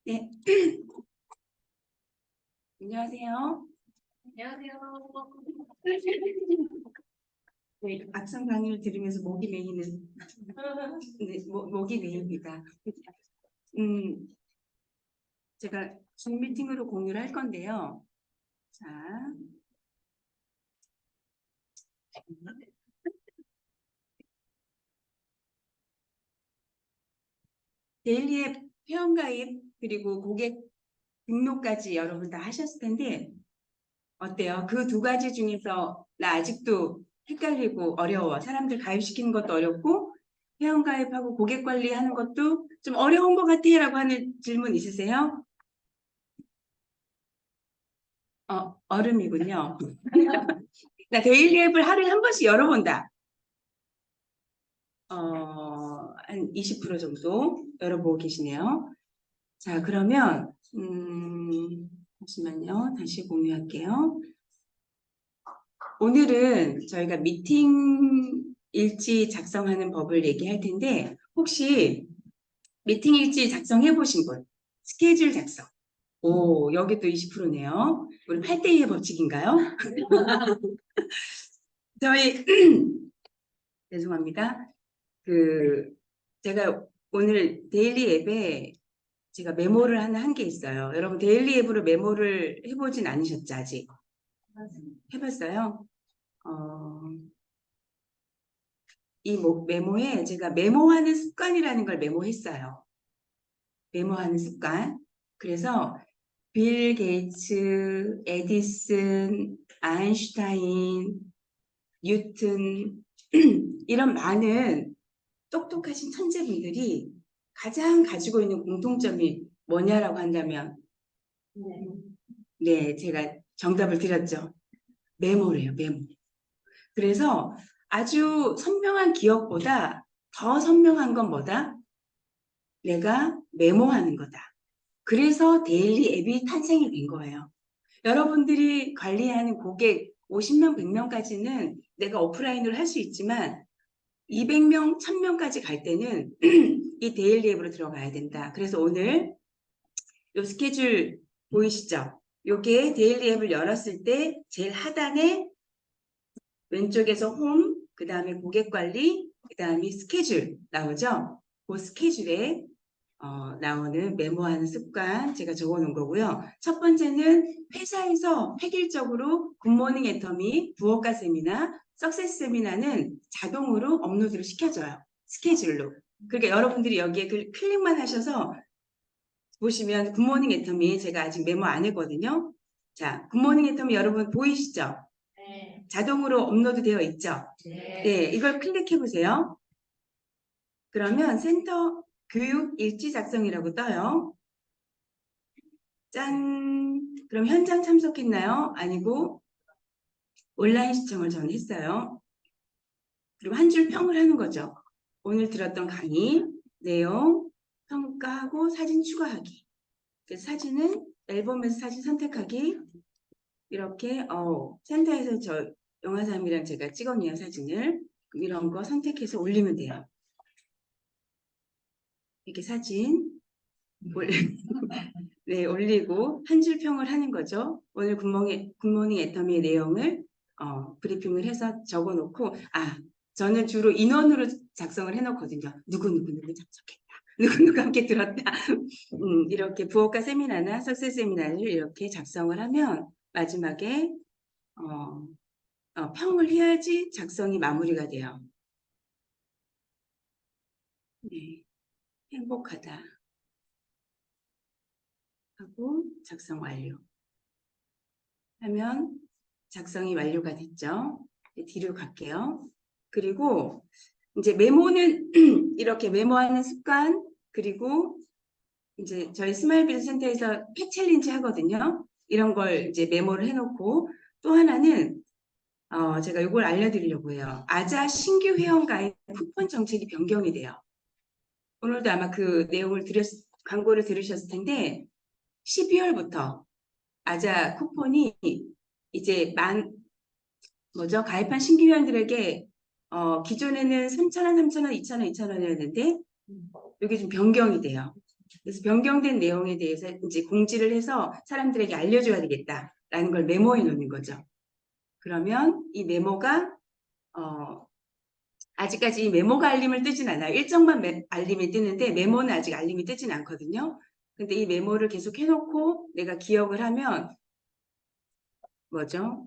네. 안녕하세요. 안녕하세요. 네, 악성 강의를 들으면서 목이 메이는 네, 목이 메입니다. 제가 줌 미팅으로 공유를 할 건데요. 자, 데일리앱 회원가입 그리고 고객 등록까지 여러분 다 하셨을 텐데 어때요? 그 두 가지 중에서 나 아직도 헷갈리고 어려워. 사람들 가입시키는 것도 어렵고 회원가입하고 고객 관리하는 것도 좀 어려운 것 같아라고 하는 질문 있으세요? 얼음이군요. 나 데일리 앱을 하루에 한 번씩 열어본다. 한 20% 정도 열어보고 계시네요. 자, 그러면 잠시만요. 다시 공유할게요. 오늘은 저희가 미팅 일지 작성하는 법을 얘기할 텐데 혹시 미팅 일지 작성해 보신 분? 스케줄 작성. 오, 여기 또 20%네요. 우리 8대2의 법칙인가요? 저희 죄송합니다. 제가 오늘 데일리 앱에 제가 메모를 하나 한 게 있어요. 여러분 데일리 앱으로 메모를 해보진 않으셨죠 아직? 해봤어요? 이 메모에 제가 메모하는 습관이라는 걸 메모했어요. 메모하는 습관. 그래서 빌 게이츠, 에디슨, 아인슈타인, 뉴튼 이런 많은 똑똑하신 천재분들이 가장 가지고 있는 공통점이 뭐냐라고 한다면 네, 제가 정답을 드렸죠. 메모래요, 메모. 그래서 아주 선명한 기억보다 더 선명한 건 뭐다? 내가 메모하는 거다. 그래서 데일리 앱이 탄생이 된 거예요. 여러분들이 관리하는 고객 50명, 100명까지는 내가 오프라인으로 할 수 있지만 200명, 1000명까지 갈 때는 이 데일리 앱으로 들어가야 된다. 그래서 오늘 이 스케줄 보이시죠? 요게 데일리 앱을 열었을 때 제일 하단에 왼쪽에서 홈, 그 다음에 고객 관리, 그 다음에 스케줄 나오죠? 그 스케줄에 나오는 메모하는 습관 제가 적어놓은 거고요. 첫 번째는 회사에서 획일적으로 굿모닝 애터미, 부엌가 세미나, 석세스 세미나는 자동으로 업로드를 시켜줘요. 스케줄로. 그러니까 여러분들이 여기에 클릭만 하셔서 보시면 굿모닝 애터미 제가 아직 메모 안 했거든요. 자, 굿모닝 애터미 여러분 보이시죠? 네. 자동으로 업로드 되어 있죠? 네, 이걸 클릭해 보세요. 그러면 센터 교육 일지 작성이라고 떠요. 짠! 그럼 현장 참석했나요? 아니고 온라인 시청을 저는 했어요. 그리고 한 줄 평을 하는 거죠. 오늘 들었던 강의, 내용, 평가하고 사진 추가하기. 그래서 사진은 앨범에서 사진 선택하기. 이렇게 센터에서 저 영화사님이랑 제가 찍었네요, 사진을. 이런 거 선택해서 올리면 돼요. 이렇게 사진 네, 올리고 한 줄 평을 하는 거죠. 오늘 굿모닝 애터미의 내용을 브리핑을 해서 적어놓고 저는 주로 인원으로 작성을 해놓거든요. 누구 참석했다. 누구 함께 들었다. 이렇게 부엌가 세미나나 석세 세미나를 이렇게 작성을 하면 마지막에 평을 해야지 작성이 마무리가 돼요. 네, 행복하다 하고 작성 완료 하면 작성이 완료가 됐죠. 뒤로 갈게요. 그리고 이제 메모는 이렇게 메모하는 습관, 그리고 이제 저희 스마일 비즈 센터에서 팩 챌린지 하거든요. 이런 걸 이제 메모를 해놓고 또 하나는 제가 이걸 알려드리려고 해요. 아자 신규 회원가입 쿠폰 정책이 변경이 돼요. 오늘도 아마 그 내용을 광고를 들으셨을 텐데 12월부터 아자 쿠폰이 이제 가입한 신규 회원들에게 기존에는 3,000원, 3,000원, 2,000원, 2,000원이었는데 이게 좀 변경이 돼요. 그래서 변경된 내용에 대해서 이제 공지를 해서 사람들에게 알려줘야 되겠다라는 걸 메모해 놓는 거죠. 그러면 이 메모가 아직까지 이 메모가 알림을 뜨진 않아요. 일정만 알림이 뜨는데 메모는 아직 알림이 뜨진 않거든요. 근데 이 메모를 계속 해놓고 내가 기억을 하면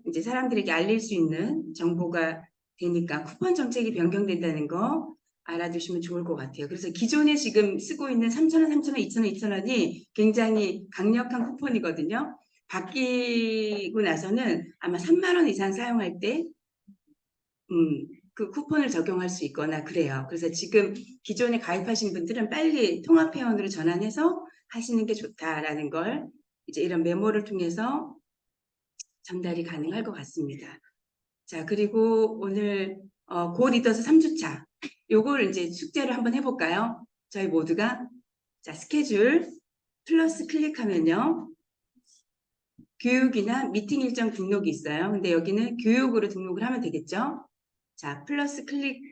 이제 사람들에게 알릴 수 있는 정보가 되니까 쿠폰 정책이 변경된다는 거 알아두시면 좋을 것 같아요. 그래서 기존에 지금 쓰고 있는 3,000원, 3,000원, 2,000원, 2,000원이 굉장히 강력한 쿠폰이거든요. 바뀌고 나서는 아마 3만 원 이상 사용할 때 그 쿠폰을 적용할 수 있거나 그래요. 그래서 지금 기존에 가입하신 분들은 빨리 통합회원으로 전환해서 하시는 게 좋다라는 걸 이제 이런 메모를 통해서 전달이 가능할 것 같습니다. 자, 그리고 오늘 고 리더스 3주차 요걸 이제 숙제를 한번 해볼까요? 저희 모두가 자 스케줄 플러스 클릭하면요. 교육이나 미팅 일정 등록이 있어요. 근데 여기는 교육으로 등록을 하면 되겠죠? 자, 플러스 클릭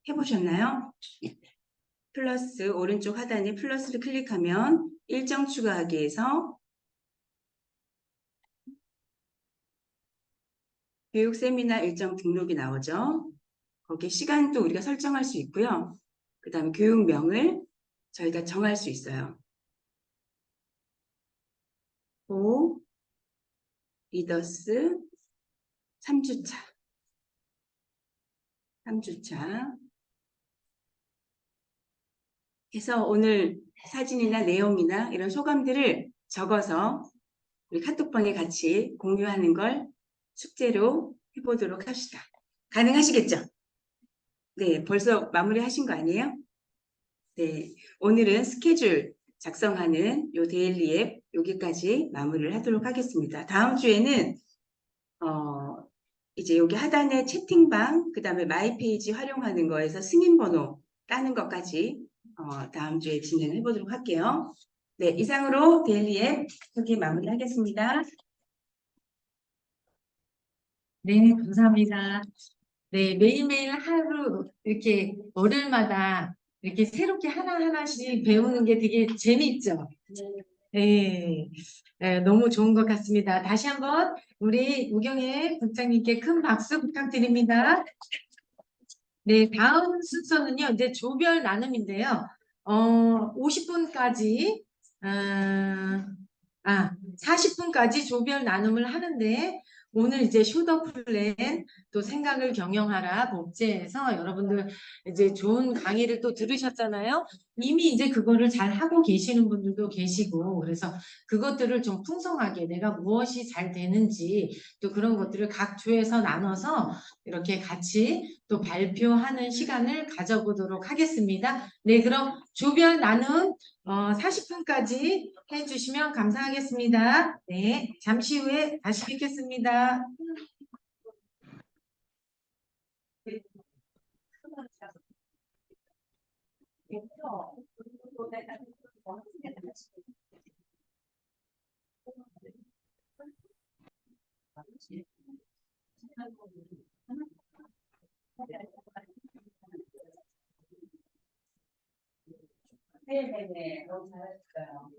해보셨나요? 플러스 오른쪽 하단에 플러스를 클릭하면 일정 추가하기에서 교육 세미나 일정 등록이 나오죠. 거기에 시간도 우리가 설정할 수 있고요. 그 다음에 교육명을 저희가 정할 수 있어요. 고 리더스 3주차. 해서 오늘 사진이나 내용이나 이런 소감들을 적어서 우리 카톡방에 같이 공유하는 걸 숙제로 해보도록 합시다. 가능하시겠죠? 네, 벌써 마무리하신 거 아니에요? 네, 오늘은 스케줄 작성하는 요 데일리 앱 여기까지 마무리를 하도록 하겠습니다. 다음 주에는 이제 여기 하단에 채팅방, 그 다음에 마이 페이지 활용하는 거에서 승인 번호 따는 것까지 다음 주에 진행해 보도록 할게요. 네, 이상으로 데일리 앱 여기 마무리하겠습니다. 네, 감사합니다. 네, 매일매일 하루 이렇게 월요일마다 이렇게 새롭게 하나하나씩 배우는 게 되게 재미있죠? 네, 너무 좋은 것 같습니다. 다시 한번 우리 우경혜 국장님께 큰 박수 부탁드립니다. 네, 다음 순서는요, 이제 조별 나눔인데요. 50분까지, 40분까지 조별 나눔을 하는데, 오늘 이제 쇼더 플랜, 또 생각을 경영하라 복제해서 여러분들 이제 좋은 강의를 또 들으셨잖아요. 이미 이제 그거를 잘 하고 계시는 분들도 계시고, 그래서 그것들을 좀 풍성하게 내가 무엇이 잘 되는지 또 그런 것들을 각 조에서 나눠서 이렇게 같이 또 발표하는 시간을 가져보도록 하겠습니다. 네, 그럼 조별 나눔 40분까지 해주시면 감사하겠습니다. 네, 잠시 후에 다시 뵙겠습니다. 네네네, 너무 잘하셨어요.